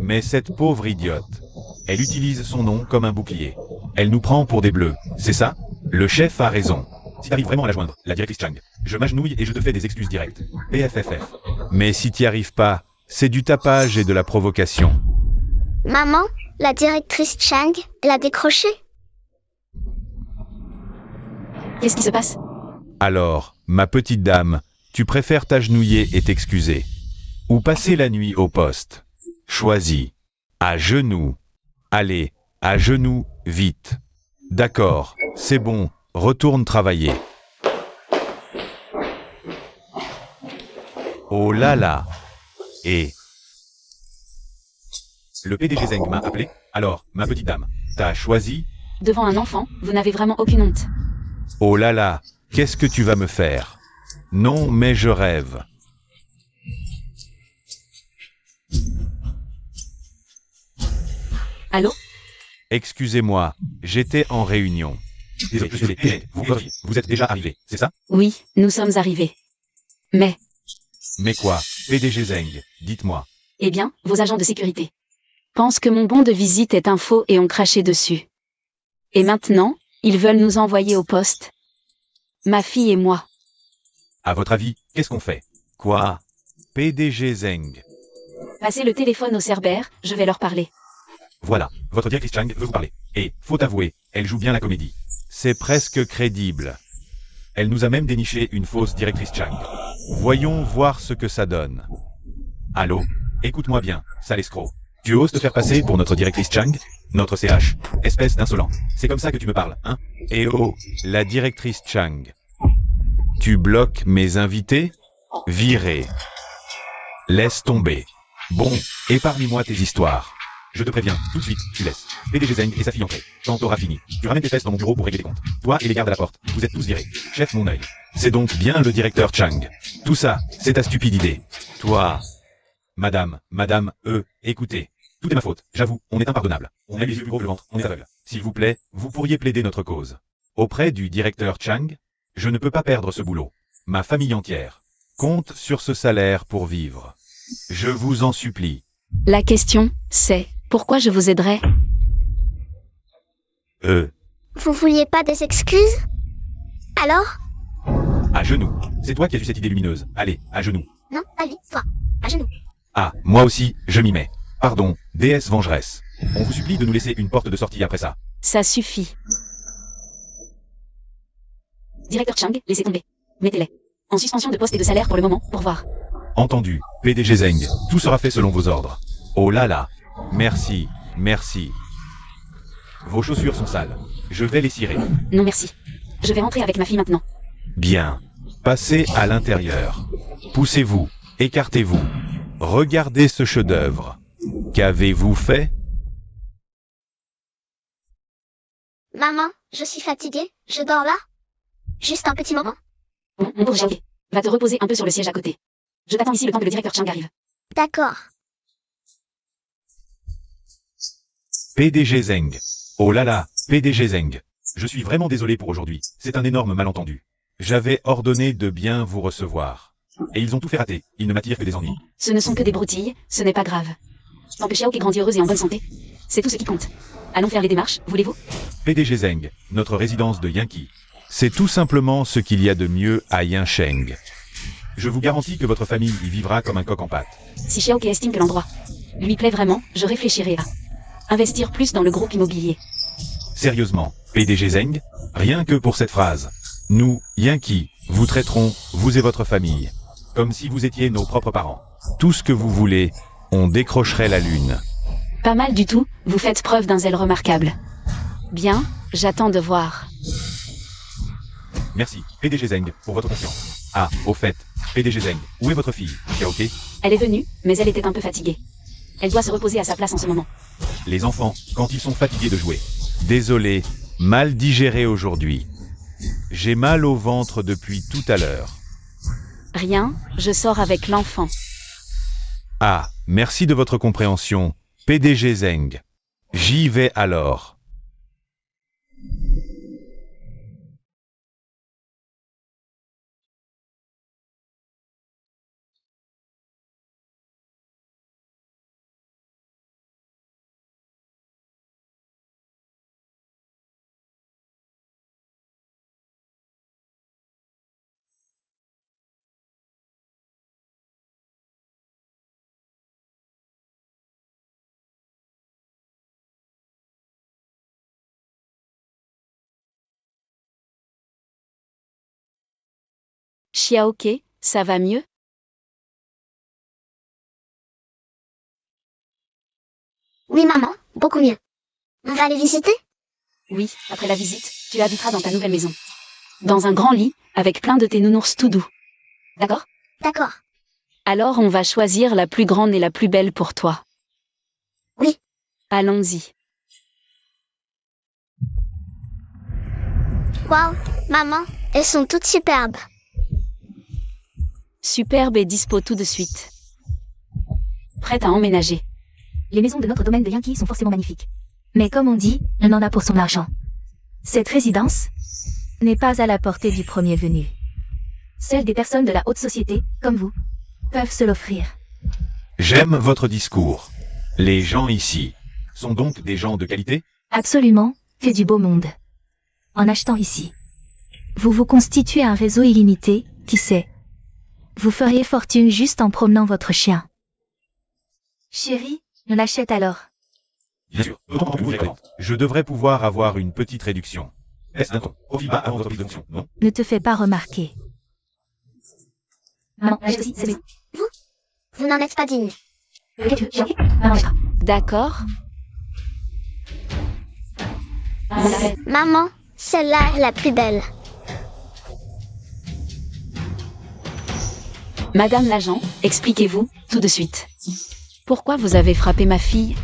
mais cette pauvre idiote, elle utilise son nom comme un bouclier. Elle nous prend pour des bleus, c'est ça? Le chef a raison. Si t'arrives vraiment à la joindre, la directrice Chang, je m'agenouille et je te fais des excuses directes. PFFF. Mais si t'y arrives pas, c'est du tapage et de la provocation. Maman, la directrice Chang, elle a décroché. Qu'est-ce qui se passe? Alors, ma petite dame, tu préfères t'agenouiller et t'excuser. Ou passer la nuit au poste. Choisis. À genoux. Allez, à genoux, vite. D'accord, c'est bon, retourne travailler. Oh là là. Et... Le PDG Zeng m'a appelé. Alors, ma petite dame, t'as choisi? Devant un enfant, vous n'avez vraiment aucune honte. Oh là là, qu'est-ce que tu vas me faire? Non, mais je rêve. Allô? Excusez-moi, j'étais en réunion. Désolé, vous êtes déjà arrivé, c'est ça? Oui, nous sommes arrivés. Mais, Mais quoi, PDG Zeng, dites-moi. eh bien, vos agents de sécurité pensent que mon bon de visite est un faux et ont craché dessus. Et maintenant, ils veulent nous envoyer au poste. Ma fille et moi. À votre avis, qu'est-ce qu'on fait? Quoi? PDG Zeng. Passez le téléphone au Cerbère, je vais leur parler. Voilà, votre directrice Chang veut vous parler. Et, faut avouer, elle joue bien la comédie. C'est presque crédible. Elle nous a même déniché une fausse directrice Chang. Voyons voir ce que ça donne. Allô? Écoute-moi bien, sale escroc. Tu oses te faire passer pour notre directrice Chang? Notre CH. Espèce d'insolent. C'est comme ça que tu me parles, hein? Eh oh, la directrice Chang. Tu bloques mes invités? Viré. Laisse tomber. Bon, épargne-moi tes histoires. Je te préviens, tout de suite, tu laisses. PDG Zeng et sa fille entrée. Quand t'auras fini, tu ramènes tes fesses dans mon bureau pour régler tes comptes. Toi et les gardes à la porte, vous êtes tous virés. Chef mon œil. C'est donc bien le directeur Chang. Tout ça, c'est ta stupide idée. Toi, madame, écoutez. Tout est ma faute, j'avoue, on est impardonnable. On a les yeux plus gros que le ventre, on est aveugle. S'il vous plaît, vous pourriez plaider notre cause. Auprès du directeur Chang, je ne peux pas perdre ce boulot. Ma famille entière compte sur ce salaire pour vivre. Je vous en supplie. La question, c'est, pourquoi je vous aiderais? Vous vouliez pas des excuses? Alors? À genoux. C'est toi qui as eu cette idée lumineuse. Allez, à genoux. Non, allez, toi, à genoux. Ah, moi aussi, je m'y mets. Pardon, déesse vengeresse. On vous supplie de nous laisser une porte de sortie après ça. Ça suffit. Directeur Chang, laissez tomber. Mettez-les en suspension de poste et de salaire pour le moment, pour voir. Entendu, PDG Zeng, tout sera fait selon vos ordres. Oh là là. Merci. Vos chaussures sont sales. Je vais les cirer. Non merci. Je vais rentrer avec ma fille maintenant. Bien. Passez à l'intérieur. Poussez-vous. Écartez-vous. Regardez ce chef-d'œuvre. Qu'avez-vous fait? Maman, je suis fatiguée, je dors là? Juste un petit moment. Bon, mon pauvre Chang, va te reposer un peu sur le siège à côté. Je t'attends ici le temps que le directeur Chang arrive. D'accord. PDG Zeng. Oh là là, PDG Zeng. Je suis vraiment désolé pour aujourd'hui. C'est un énorme malentendu. J'avais ordonné de bien vous recevoir. Et ils ont tout fait rater. Ils ne m'attirent que des ennuis. Ce ne sont que des broutilles, ce n'est pas grave. Tant que Xiaoke grandit heureuse et en bonne santé, c'est tout ce qui compte. Allons faire les démarches, voulez-vous? PDG Zeng, notre résidence de Yanqi. C'est tout simplement ce qu'il y a de mieux à Yansheng. Je vous garantis que votre famille y vivra comme un coq en pâte. Si Xiaoke estime que l'endroit lui plaît vraiment, je réfléchirai à investir plus dans le groupe immobilier. Sérieusement, PDG Zeng, rien que pour cette phrase. Nous, Yanqi, vous traiterons, vous et votre famille, comme si vous étiez nos propres parents. Tout ce que vous voulez, on décrocherait la lune. Pas mal du tout, vous faites preuve d'un zèle remarquable. Bien, j'attends de voir. Merci, PDG Zeng, pour votre confiance. Ah, au fait, PDG Zeng, où est votre fille, Xiaoke? Elle est venue, mais elle était un peu fatiguée. Elle doit se reposer à sa place en ce moment. Les enfants, quand ils sont fatigués de jouer. Désolé, mal digéré aujourd'hui. J'ai mal au ventre depuis tout à l'heure. Rien, je sors avec l'enfant. Ah, merci de votre compréhension, PDG Zeng. J'y vais alors. Xiaoke, ça va mieux? Oui maman, beaucoup mieux. On va aller visiter? Oui, après la visite, tu habiteras dans ta nouvelle maison. Dans un grand lit, avec plein de tes nounours tout doux. D'accord? D'accord. Alors on va choisir la plus grande et la plus belle pour toi. Oui. Allons-y. Waouh, maman, elles sont toutes superbes. Superbe et dispo tout de suite. Prête à emménager. Les maisons de notre domaine de Yanqi sont forcément magnifiques. Mais comme on dit, on en a pour son argent. Cette résidence n'est pas à la portée du premier venu. Seules des personnes de la haute société, comme vous, peuvent se l'offrir. J'aime votre discours. Les gens ici sont donc des gens de qualité? Absolument, que du beau monde. En achetant ici, vous vous constituez un réseau illimité, qui sait. Vous feriez fortune juste en promenant votre chien. Chérie, on l'achète alors. Bien sûr, d'autant que vous êtes présente. Je devrais pouvoir avoir une petite réduction. Est-ce un ton? Profil bas avant votre prise d'option, non? Ne te fais pas remarquer. Maman, achète aussi, c'est Vous n'en êtes pas digne. Qu'est-ce que tu veux, Chérie? Maman achètera. D'accord? Maman, celle-là est la plus belle. Madame l'agent, expliquez-vous, tout de suite. Pourquoi vous avez frappé ma fille?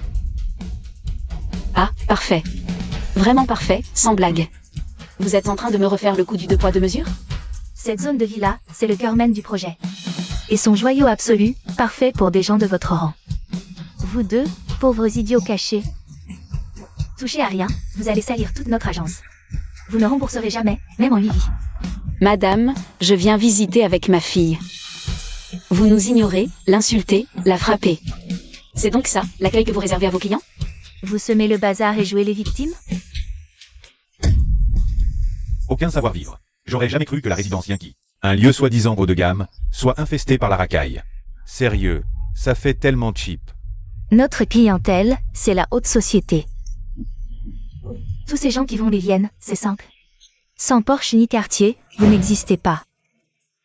Ah, parfait. Vraiment parfait, sans blague. Vous êtes en train de me refaire le coup du 2 poids 2 mesures? Cette zone de villa, c'est le cœur même du projet. Et son joyau absolu, parfait pour des gens de votre rang. Vous deux, pauvres idiots cachés. Touchez à rien, vous allez salir toute notre agence. Vous ne rembourserez jamais, même en 8 vies. Madame, je viens visiter avec ma fille. Vous nous ignorez, l'insultez, la frappez. C'est donc ça, l'accueil que vous réservez à vos clients? Vous semez le bazar et jouez les victimes? Aucun savoir-vivre. J'aurais jamais cru que la résidence Yankee, un lieu soi-disant haut de gamme, soit infesté par la racaille. Sérieux, ça fait tellement cheap. Notre clientèle, c'est la haute société. Tous ces gens qui vont et viennent, c'est simple. Sans Porsche ni quartier, vous n'existez pas.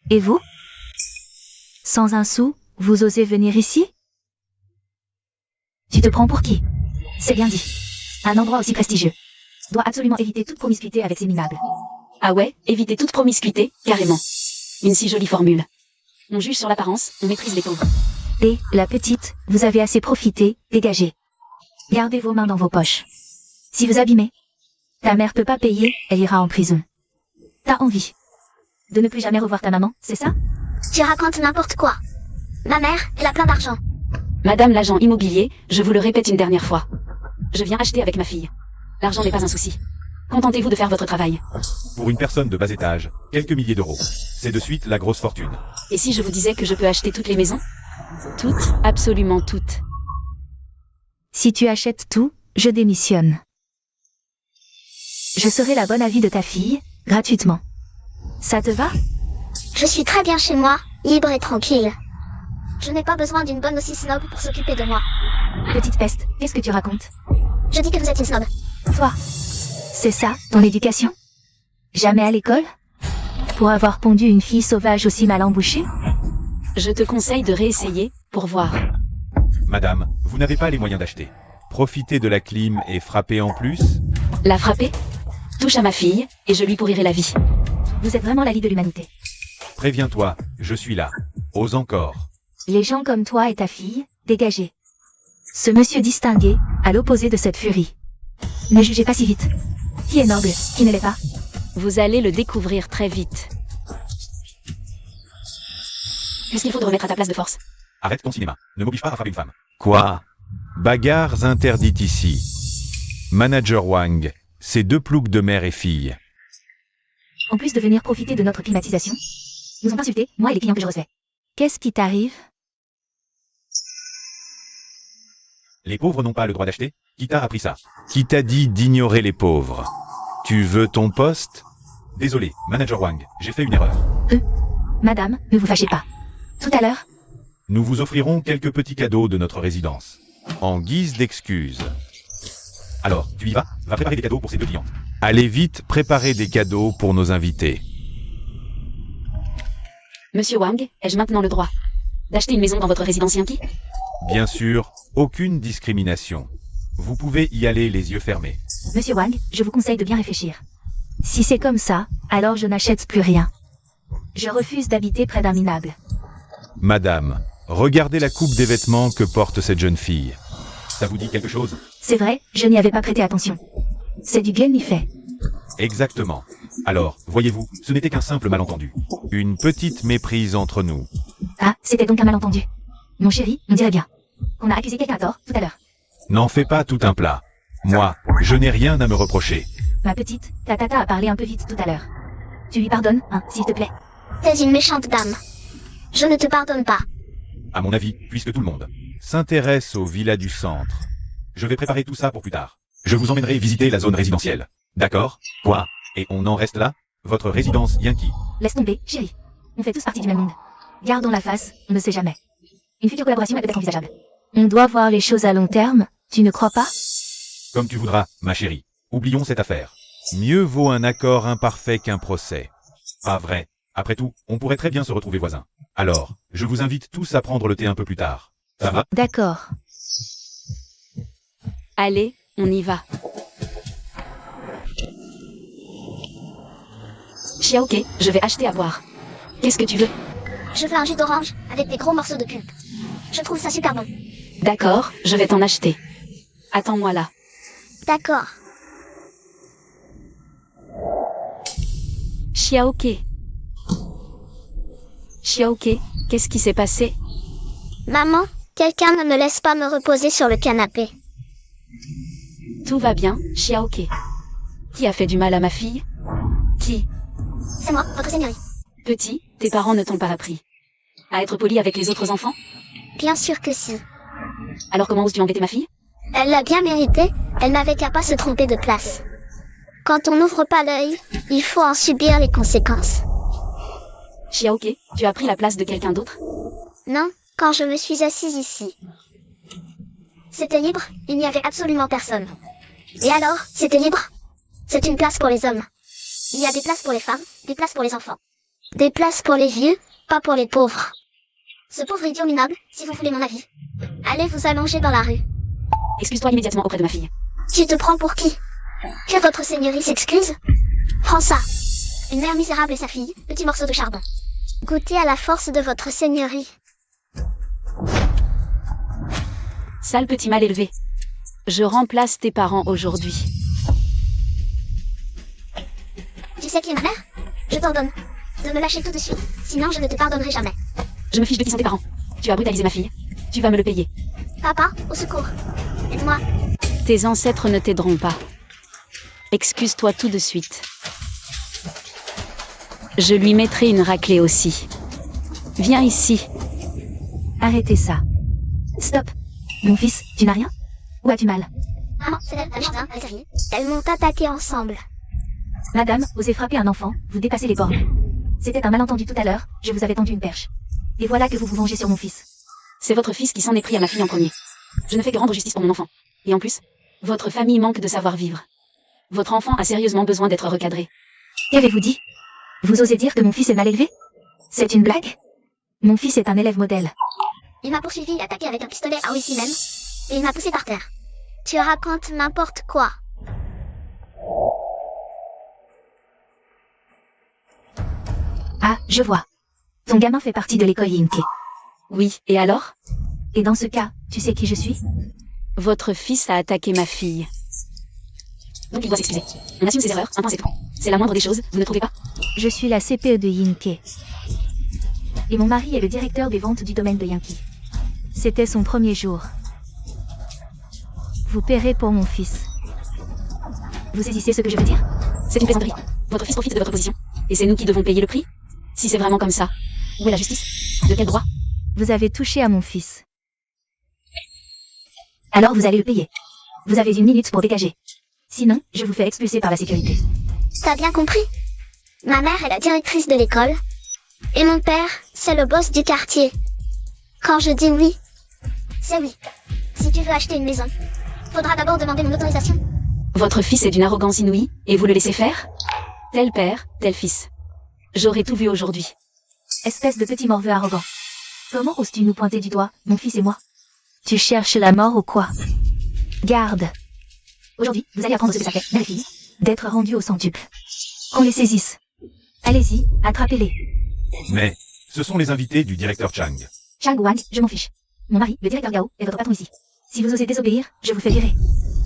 Et vous? Sans un sou, vous osez venir ici? Tu te prends pour qui? C'est bien dit. Un endroit aussi prestigieux doit absolument éviter toute promiscuité avec ces minables. Ah ouais, éviter toute promiscuité, carrément. Une si jolie formule. On juge sur l'apparence, on méprise les pauvres. Et, la petite, vous avez assez profité, dégagez. Gardez vos mains dans vos poches. Si vous abîmez, ta mère peut pas payer, elle ira en prison. T'as envie de ne plus jamais revoir ta maman, c'est ça? Tu racontes n'importe quoi. Ma mère, elle a plein d'argent. Madame l'agent immobilier, je vous le répète une dernière fois. Je viens acheter avec ma fille. L'argent n'est pas un souci. Contentez-vous de faire votre travail. Pour une personne de bas étage, quelques milliers d'euros. C'est de suite la grosse fortune. Et si je vous disais que je peux acheter toutes les maisons? Toutes, absolument toutes. Si tu achètes tout, je démissionne. Je serai la bonne avis de ta fille, gratuitement. Ça te va? Je suis très bien chez moi, libre et tranquille. Je n'ai pas besoin d'une bonne aussi snob pour s'occuper de moi. Petite peste, qu'est-ce que tu racontes? Je dis que vous êtes une snob. Toi, c'est ça, ton éducation? Jamais à l'école? Pour avoir pondu une fille sauvage aussi mal embouchée? Je te conseille de réessayer, pour voir. Madame, vous n'avez pas les moyens d'acheter. Profitez de la clim et frappez en plus? La frapper? Touche à ma fille, et je lui pourrirai la vie. Vous êtes vraiment la vie de l'humanité. Préviens-toi, je suis là. Ose encore. Les gens comme toi et ta fille, dégagez. Ce monsieur distingué, à l'opposé de cette furie. Ne jugez pas si vite. Qui est noble, qui ne l'est pas? Vous allez le découvrir très vite. Puisqu'il faut te remettre à ta place de force. Arrête ton cinéma. Ne m'oblige pas à frapper une femme. Quoi? Bagarres interdites ici. Manager Wang, c'est deux ploucs de mère et fille. En plus de venir profiter de notre climatisation, nous ont insultés, moi et les clients que je recevais. Qu'est-ce qui t'arrive? Les pauvres n'ont pas le droit d'acheter? Qui t'a appris ça? Qui t'a dit d'ignorer les pauvres? Tu veux ton poste? Désolé, Manager Wang, j'ai fait une erreur. Madame, ne vous fâchez pas. Tout à l'heure, Nous vous offrirons quelques petits cadeaux de notre résidence. En guise d'excuse. Alors, tu y vas? Va préparer des cadeaux pour ces deux clientes. Allez vite préparer des cadeaux pour nos invités. Monsieur Wang, ai-je maintenant le droit d'acheter une maison dans votre résidence Yankee? Bien sûr, aucune discrimination. Vous pouvez y aller les yeux fermés. monsieur Wang, je vous conseille de bien réfléchir. Si c'est comme ça, alors je n'achète plus rien. Je refuse d'habiter près d'un minable. Madame, regardez la coupe des vêtements que porte cette jeune fille. Ça vous dit quelque chose? C'est vrai, je n'y avais pas prêté attention. C'est du fait. Exactement. Alors, voyez-vous, ce n'était qu'un simple malentendu. Une petite méprise entre nous. Ah, c'était donc un malentendu. Mon chéri, on dirait bien qu'on a accusé quelqu'un à tort tout à l'heure. N'en fais pas tout un plat. Moi, je n'ai rien à me reprocher. Ma petite, ta tata a parlé un peu vite tout à l'heure. Tu lui pardonnes, hein, s'il te plaît. T'es une méchante dame. Je ne te pardonne pas. À mon avis, puisque tout le monde s'intéresse aux villas du centre, je vais préparer tout ça pour plus tard. Je vous emmènerai visiter la zone résidentielle. D'accord? Quoi? Et on en reste là? Votre résidence Yankee. Laisse tomber, chérie. On fait tous partie du même monde. Gardons la face, on ne sait jamais. Une future collaboration est peut-être envisageable. On doit voir les choses à long terme, tu ne crois pas? Comme tu voudras, ma chérie. Oublions cette affaire. Mieux vaut un accord imparfait qu'un procès. Pas vrai. Après tout, on pourrait très bien se retrouver voisins. Alors, je vous invite tous à prendre le thé un peu plus tard. Ça va? D'accord. Allez, on y va. Xiaoke, je vais acheter à boire. Qu'est-ce que tu veux? Je veux un jus d'orange avec des gros morceaux de pulpe. Je trouve ça super bon. D'accord, je vais t'en acheter. Attends-moi là. D'accord. Xiaoke. Xiaoke, qu'est-ce qui s'est passé? Maman, quelqu'un ne me laisse pas me reposer sur le canapé. Tout va bien, Xiaoke. Qui a fait du mal à ma fille? Qui? C'est moi, votre seigneurie. Petit, tes parents ne t'ont pas appris à être poli avec les autres enfants? Bien sûr que si. Alors comment oses-tu embêter ma fille? Elle l'a bien mérité, elle n'avait qu'à pas se tromper de place. Quand on n'ouvre pas l'œil, il faut en subir les conséquences. Xiaoke, tu as pris la place de quelqu'un d'autre? Non, quand je me suis assise ici. C'était libre, il n'y avait absolument personne. Et alors, c'était libre? C'est une place pour les hommes. Il y a des places pour les femmes, des places pour les enfants. Des places pour les vieux, pas pour les pauvres. Ce pauvre idiot minable, si vous voulez mon avis. Allez vous allonger dans la rue. Excuse-toi immédiatement auprès de ma fille. Tu te prends pour qui? Que votre seigneurie s'excuse? Prends ça. Une mère misérable et sa fille, petit morceau de charbon. Goûtez à la force de votre seigneurie. Sale petit mal élevé. Je remplace tes parents aujourd'hui. Tu sais qui est ma mère? Je t'ordonne de me lâcher tout de suite, sinon je ne te pardonnerai jamais. Je me fiche de qui sont tes parents. Tu as brutalisé ma fille. Tu vas me le payer. Papa, au secours. Aide-moi. Tes ancêtres ne t'aideront pas. Excuse-toi tout de suite. Je lui mettrai une raclée aussi. Viens ici. Arrêtez ça. Stop. Mon fils, tu n'as rien? Où as-tu mal? Maman, c'est elle, Jardin, elle série. Elles m'ont attaqué ensemble. Madame, osez frapper un enfant, vous dépassez les bornes. C'était un malentendu tout à l'heure, je vous avais tendu une perche. Et voilà que vous vous vengez sur mon fils. C'est votre fils qui s'en est pris à ma fille en premier. Je ne fais que rendre justice pour mon enfant. Et en plus, votre famille manque de savoir-vivre. Votre enfant a sérieusement besoin d'être recadré. Qu'avez-vous dit? Vous osez dire que mon fils est mal élevé? C'est une blague? Mon fils est un élève modèle. Il m'a poursuivi et attaqué avec un pistolet à eau ici même. Et il m'a poussé par terre. Tu racontes n'importe quoi. Ah, je vois. Ton gamin fait partie de l'école Yinke. Oui, et alors? Et dans ce cas, tu sais qui je suis? Votre fils a attaqué ma fille. Donc il doit s'excuser. On assume ses erreurs, un point c'est tout. C'est la moindre des choses, vous ne trouvez pas? Je suis la CPE de Yinke. Et mon mari est le directeur des ventes du domaine de Yankee. C'était son premier jour. Vous paierez pour mon fils. Vous saisissez ce que je veux dire? C'est une plaisanterie. Votre fils profite de votre position. Et c'est nous qui devons payer le prix? Si c'est vraiment comme ça, où est la justice? De quel droit? Vous avez touché à mon fils. Alors vous allez le payer. Vous avez 1 minute pour dégager. Sinon, je vous fais expulser par la sécurité. T'as bien compris? Ma mère est la directrice de l'école. Et mon père, c'est le boss du quartier. Quand je dis oui, c'est oui. Si tu veux acheter une maison, faudra d'abord demander mon autorisation. Votre fils est d'une arrogance inouïe, et vous le laissez faire? Tel père, tel fils. J'aurais tout vu aujourd'hui. Espèce de petit morveux arrogant. Comment oses-tu nous pointer du doigt, mon fils et moi? Tu cherches la mort ou quoi? Garde. Aujourd'hui, vous allez apprendre ce que ça fait, mère et fille, d'être rendu au centuple. Qu'on les saisisse. Allez-y, attrapez-les. Mais, ce sont les invités du directeur Chang. Chang Wang, je m'en fiche. Mon mari, le directeur Gao, est votre patron ici. Si vous osez désobéir, je vous fais virer.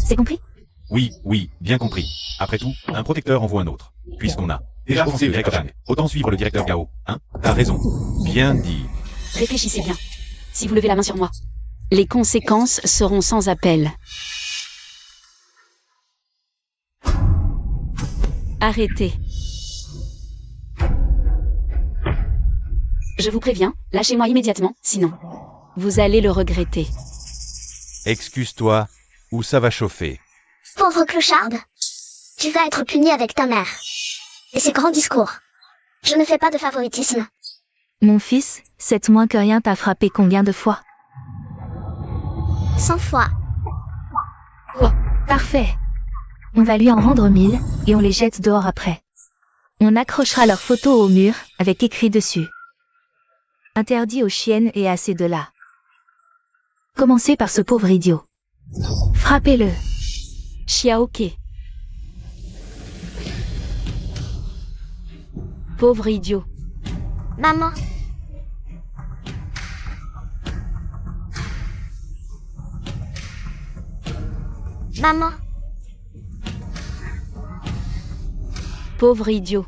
C'est compris? Oui, oui, bien compris. Après tout, un protecteur en vaut un autre. Puisqu'on a déjà pensé le directeur Chang, autant suivre le directeur Gao, hein? T'as raison. Bien dit. Réfléchissez bien. Si vous levez la main sur moi, les conséquences seront sans appel. Arrêtez. Je vous préviens, lâchez-moi immédiatement, sinon, vous allez le regretter. Excuse-toi, ou ça va chauffer. Pauvre clocharde. Tu vas être puni avec ta mère. Et ses grands discours. Je ne fais pas de favoritisme. Mon fils, cette moins que rien t'a frappé combien de fois? 100 fois. Parfait. On va lui en rendre 1000, et on les jette dehors après. On accrochera leurs photos au mur, avec écrit dessus. Interdit aux chiennes et à ces deux-là. Commencez par ce pauvre idiot. Frappez-le. Xiaoke. Pauvre idiot. Maman. Maman. Pauvre idiot.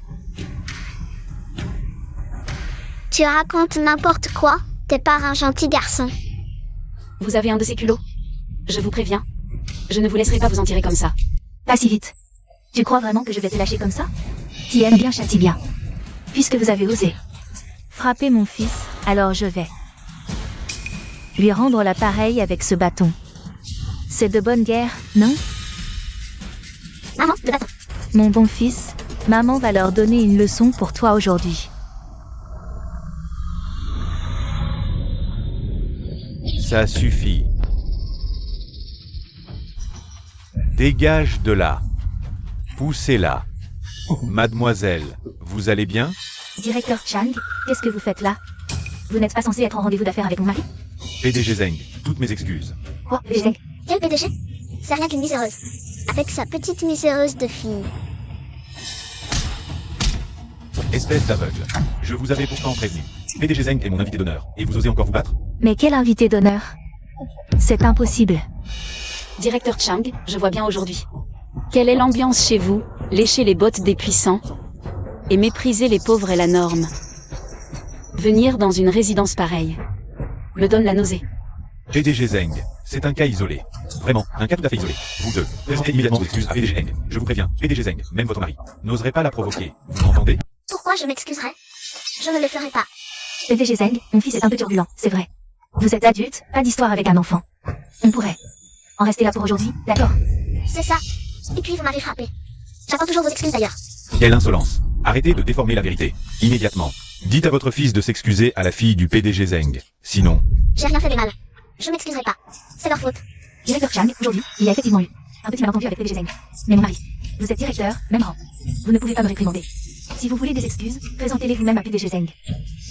Tu racontes n'importe quoi, t'es pas un gentil garçon. Vous avez un de ces culots. Je vous préviens. Je ne vous laisserai pas vous en tirer comme ça. Pas si vite. Tu crois vraiment que je vais te lâcher comme ça? Qui aime bien châtie bien. Puisque vous avez osé frapper mon fils, alors je vais lui rendre la pareille avec ce bâton. C'est de bonne guerre, non? Maman, le bâton. Mon bon fils, maman va leur donner une leçon pour toi aujourd'hui. Ça suffit. Dégage de là. Poussez-la. Mademoiselle, vous allez bien? Directeur Chang, qu'est-ce que vous faites là? Vous n'êtes pas censé être en rendez-vous d'affaires avec mon mari? PDG Zeng, toutes mes excuses. Quoi, PDG? Quel PDG? C'est rien qu'une miséreuse. Avec sa petite miséreuse de fille. Espèce d'aveugle. Je vous avais pourtant prévenu. PDG Zeng est mon invité d'honneur, et vous osez encore vous battre? Mais quel invité d'honneur? C'est impossible. Directeur Chang, je vois bien aujourd'hui. Quelle est l'ambiance chez vous? Lécher les bottes des puissants et mépriser les pauvres est la norme. Venir dans une résidence pareille me donne la nausée. PDG Zeng, c'est un cas isolé. Vraiment, un cas tout à fait isolé. Vous deux, présentez immédiatement vos excuses à PDG Zeng. Je vous préviens, PDG Zeng, même votre mari, n'oserait pas la provoquer. Vous m'entendez? Pourquoi je m'excuserais? Je ne le ferai pas. PDG Zeng, mon fils est un peu turbulent, c'est vrai. Vous êtes adulte, pas d'histoire avec un enfant. On pourrait en rester là pour aujourd'hui, d'accord? C'est ça. Et puis vous m'avez frappé. J'attends toujours vos excuses d'ailleurs. Quelle insolence. Arrêtez de déformer la vérité. Immédiatement. Dites à votre fils de s'excuser à la fille du PDG Zeng. Sinon, J'ai rien fait de mal. Je m'excuserai pas. C'est leur faute. Directeur Chang, aujourd'hui, il y a effectivement eu un petit malentendu avec PDG Zeng. Mais mon mari, vous êtes directeur, même rang. Vous ne pouvez pas me réprimander. Si vous voulez des excuses, présentez-les vous-même à PDG Zeng.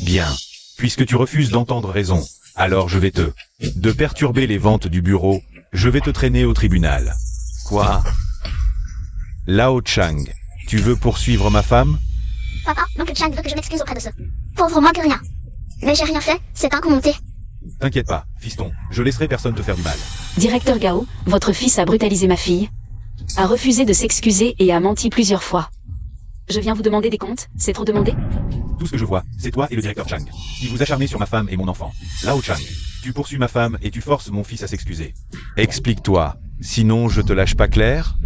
bien. Puisque tu refuses d'entendre raison, alors je vais de perturber les ventes du bureau, je vais te traîner au tribunal. Quoi? Lao Chang, tu veux poursuivre ma femme? Papa, l'oncle Chang veut que je m'excuse auprès de ceux. Pauvre moi que rien. Mais j'ai rien fait, c'est incommodé. T'inquiète pas, fiston, je laisserai personne te faire du mal. Directeur Gao, votre fils a brutalisé ma fille, a refusé de s'excuser et a menti plusieurs fois. Je viens vous demander des comptes, c'est trop demandé? Tout ce que je vois, c'est toi et le directeur Chang, qui vous acharnez sur ma femme et mon enfant. Lao Chang, tu poursuis ma femme et tu forces mon fils à s'excuser. Explique-toi, sinon je te lâche pas clair?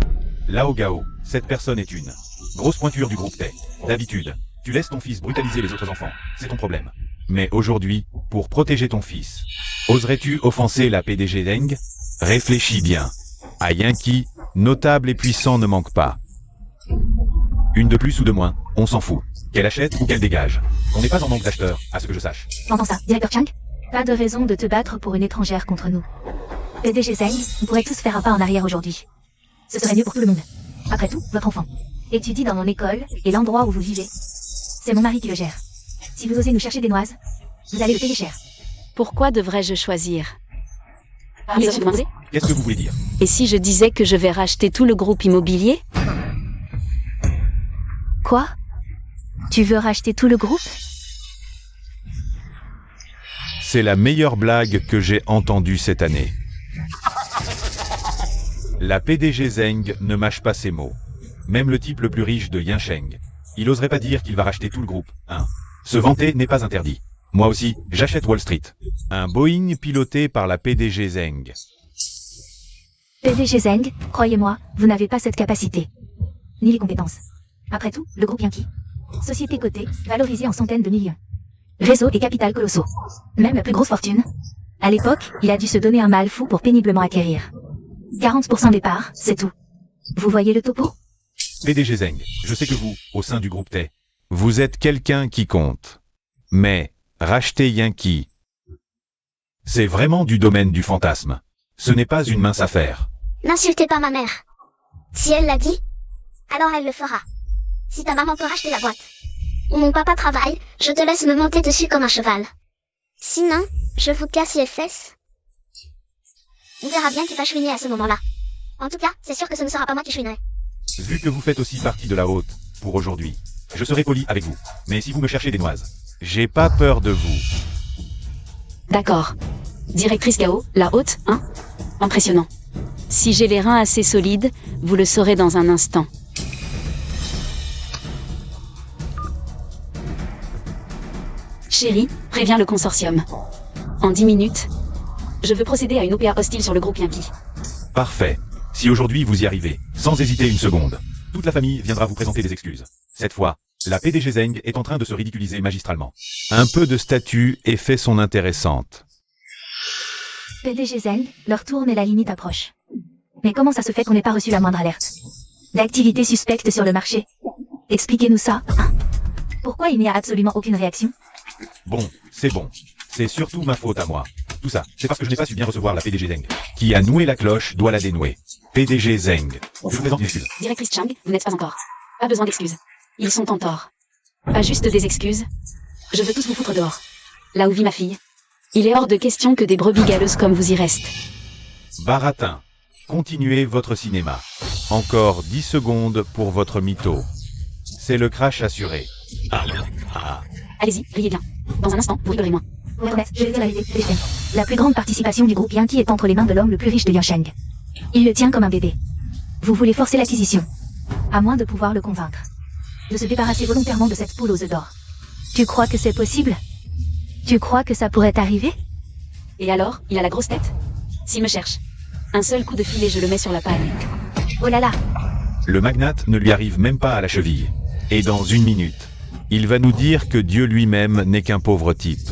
Lao Gao, cette personne est une grosse pointure du groupe T. D'habitude, tu laisses ton fils brutaliser les autres enfants, c'est ton problème. Mais aujourd'hui, pour protéger ton fils, oserais-tu offenser la PDG Zeng? Réfléchis bien. À Yankee, notable et puissant ne manque pas. Une de plus ou de moins, on s'en fout. Qu'elle achète ou qu'elle dégage. On n'est pas en manque d'acheteurs, à ce que je sache. J'entends ça, directeur Chang. Pas de raison de te battre pour une étrangère contre nous. PDG Zeng, vous pourrez tous faire un pas en arrière aujourd'hui. Ce serait mieux pour tout le monde. Après tout, votre enfant étudie dans mon école et l'endroit où vous vivez. C'est mon mari qui le gère. Si vous osez nous chercher des noises, vous allez le payer cher. Pourquoi devrais-je choisir? Qu'est-ce que vous voulez dire? Et si je disais que je vais racheter tout le groupe immobilier? Quoi? Tu veux racheter tout le groupe? C'est la meilleure blague que j'ai entendue cette année. La PDG Zeng ne mâche pas ses mots. Même le type le plus riche de Yansheng. Il oserait pas dire qu'il va racheter tout le groupe, hein. Se vanter n'est pas interdit. Moi aussi, j'achète Wall Street. Un Boeing piloté par la PDG Zeng. PDG Zeng, croyez-moi, vous n'avez pas cette capacité. Ni les compétences. Après tout, le groupe Yankee. Société cotée, valorisée en centaines de millions. Réseau et capital colossaux. Même la plus grosse fortune. À l'époque, il a dû se donner un mal fou pour péniblement acquérir 40% des parts, c'est tout. Vous voyez le topo? PDG Zeng, je sais que vous, au sein du groupe T, vous êtes quelqu'un qui compte. Mais, racheter Yankee, c'est vraiment du domaine du fantasme. Ce n'est pas une mince affaire. N'insultez pas ma mère. Si elle l'a dit, alors elle le fera. Si ta maman peut racheter la boîte, où mon papa travaille, je te laisse me monter dessus comme un cheval. Sinon, je vous casse les fesses. On verra bien qui va chouiner à ce moment-là. En tout cas, c'est sûr que ce ne sera pas moi qui chouinerai. Vu que vous faites aussi partie de la haute, pour aujourd'hui, je serai poli avec vous. Mais si vous me cherchez des noises, j'ai pas peur de vous. D'accord. Directrice Gao, la haute, hein? Impressionnant. Si j'ai les reins assez solides, vous le saurez dans un instant. Chérie, préviens le consortium. En 10 minutes, je veux procéder à une OPA hostile sur le groupe Yankee. Parfait. Si aujourd'hui vous y arrivez, sans hésiter une seconde, toute la famille viendra vous présenter des excuses. Cette fois, la PDG Zeng est en train de se ridiculiser magistralement. Un peu de statue et fait son intéressante. PDG Zeng, leur tour mais la limite approche. Mais comment ça se fait qu'on n'ait pas reçu la moindre alerte d'activité suspecte sur le marché? Expliquez-nous ça, hein. Pourquoi il n'y a absolument aucune réaction? Bon, c'est bon. C'est surtout ma faute à moi. Tout ça, c'est parce que je n'ai pas su bien recevoir la PDG Zeng. Qui a noué la cloche doit la dénouer. PDG Zeng. Je vous présente mes excuses. Directrice Chang, vous n'êtes pas encore. Pas besoin d'excuses. Ils sont en tort. Pas juste des excuses. Je veux tous vous foutre dehors. Là où vit ma fille. Il est hors de question que des brebis galeuses comme vous y restent. Baratin. Continuez votre cinéma. Encore 10 secondes pour votre mytho. C'est le crash assuré. Allez-y, riez bien. Dans un instant, vous rigolez moins. Pour être honnête, je vais dire la vérité, PDG. La plus grande participation du groupe Yankee est entre les mains de l'homme le plus riche de Yansheng. Il le tient comme un bébé. Vous voulez forcer l'acquisition, à moins de pouvoir le convaincre de se débarrasser volontairement de cette poule aux œufs d'or. Tu crois que c'est possible? Tu crois que ça pourrait arriver? Et alors, il a la grosse tête? S'il me cherche. Un seul coup de filet, je le mets sur la paille. Oh là là! Le magnate ne lui arrive même pas à la cheville. Et dans une minute, il va nous dire que Dieu lui-même n'est qu'un pauvre type. «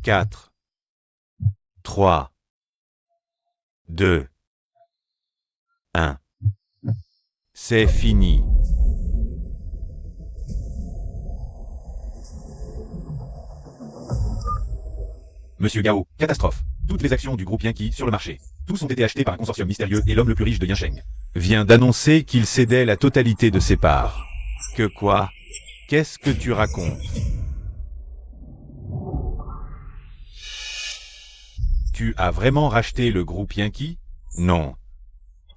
4, 3, 2, 1. C'est fini. » Monsieur Gao, catastrophe. Toutes les actions du groupe Yankee sur le marché. Tous ont été achetés par un consortium mystérieux et l'homme le plus riche de Yansheng vient d'annoncer qu'il cédait la totalité de ses parts. Que quoi? Qu'est-ce que tu racontes? Tu as vraiment racheté le groupe Yankee? Non.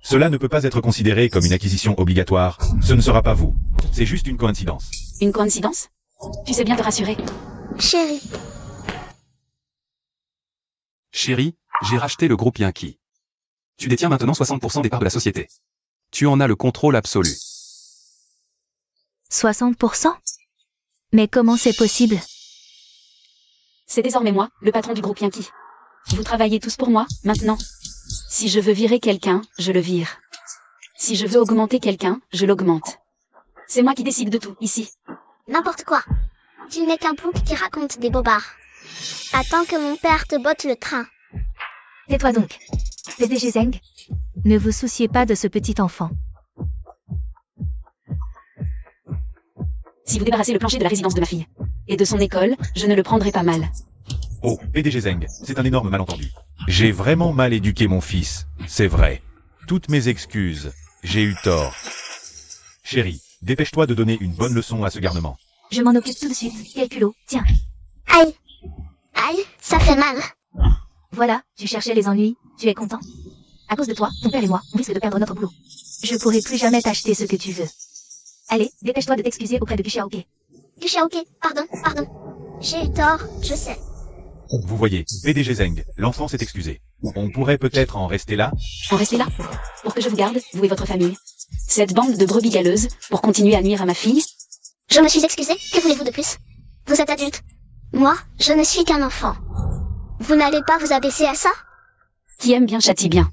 Cela ne peut pas être considéré comme une acquisition obligatoire. Ce ne sera pas vous. C'est juste une coïncidence. Une coïncidence? Tu sais bien te rassurer. Chérie, Chérie, j'ai racheté le groupe Yankee. Tu détiens maintenant 60% des parts de la société. Tu en as le contrôle absolu. 60%? Mais comment c'est possible? C'est désormais moi, le patron du groupe Yankee. Vous travaillez tous pour moi, maintenant. Si je veux virer quelqu'un, je le vire. Si je veux augmenter quelqu'un, je l'augmente. C'est moi qui décide de tout, ici. n'importe quoi. Tu n'es qu'un bouc qui raconte des bobards. Attends que mon père te botte le train. Tais-toi donc. PDG Zeng, ne vous souciez pas de ce petit enfant. Si vous débarrassez le plancher de la résidence de ma fille et de son école, je ne le prendrai pas mal. Oh, PDG Zeng, c'est un énorme malentendu. J'ai vraiment mal éduqué mon fils, c'est vrai. Toutes mes excuses, j'ai eu tort. Chérie, dépêche-toi de donner une bonne leçon à ce garnement. Je m'en occupe tout de suite. Quel culot, tiens. Aïe. Aïe, ça fait mal. Voilà, tu cherchais les ennuis, tu es content? À cause de toi, ton père et moi, on risque de perdre notre boulot. Je pourrai plus jamais t'acheter ce que tu veux. Allez, dépêche-toi de t'excuser auprès de Xiaoke. Ok, pardon. J'ai eu tort, je sais. Vous voyez, PDG Zeng, l'enfant s'est excusé. On pourrait peut-être en rester là? En restez là, pour que je vous garde, vous et votre famille. Cette bande de brebis galeuses, pour continuer à nuire à ma fille. Je me suis excusée, que voulez-vous de plus? Vous êtes adulte. Moi, je ne suis qu'un enfant. Vous n'allez pas vous abaisser à ça? Qui aime bien châtie bien.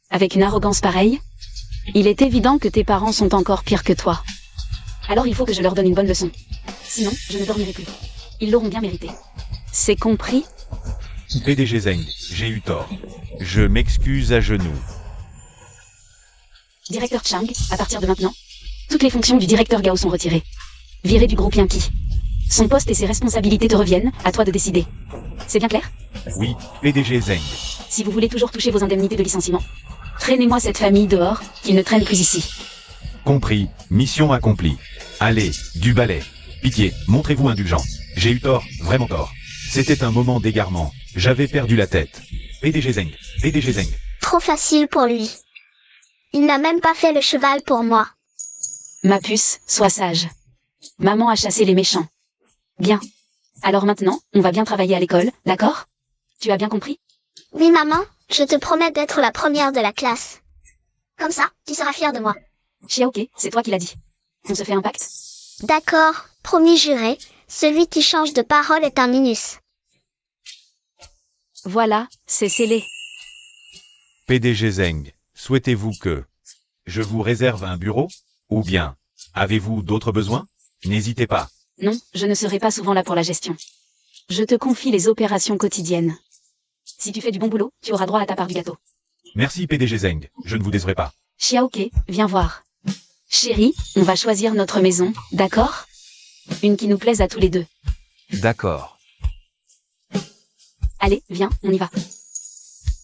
Avec une arrogance pareille, il est évident que tes parents sont encore pires que toi. Alors il faut que je leur donne une bonne leçon. Sinon, je ne dormirai plus. Ils l'auront bien mérité. C'est compris? PDG Zeng, j'ai eu tort. Je m'excuse à genoux. Directeur Chang, à partir de maintenant, toutes les fonctions du directeur Gao sont retirées. Viré du groupe Yankee. Son poste et ses responsabilités te reviennent, à toi de décider. C'est bien clair? Oui, PDG Zeng. Si vous voulez toujours toucher vos indemnités de licenciement, traînez-moi cette famille dehors, qu'ils ne traînent plus ici. Compris, mission accomplie. Allez, du balai. Pitié, montrez-vous indulgent. J'ai eu tort, vraiment tort. C'était un moment d'égarement. J'avais perdu la tête. PDG Zeng, PDG Zeng. Trop facile pour lui. Il n'a même pas fait le cheval pour moi. Ma puce, sois sage. Maman a chassé les méchants. Bien. Alors maintenant, on va bien travailler à l'école, d'accord? Tu as bien compris? Oui, maman, je te promets d'être la première de la classe. Comme ça, tu seras fière de moi. Xiaoke, c'est toi qui l'as dit. On se fait un pacte? D'accord, promis juré, celui qui change de parole est un minus. Voilà, c'est scellé. PDG Zeng, souhaitez-vous que je vous réserve un bureau? Ou bien, avez-vous d'autres besoins? N'hésitez pas. Non, je ne serai pas souvent là pour la gestion. Je te confie les opérations quotidiennes. Si tu fais du bon boulot, tu auras droit à ta part du gâteau. Merci PDG Zeng, je ne vous décevrai pas. Xiaoke, viens voir. Chérie, on va choisir notre maison, d'accord? Une qui nous plaise à tous les deux. D'accord. Allez, viens, on y va.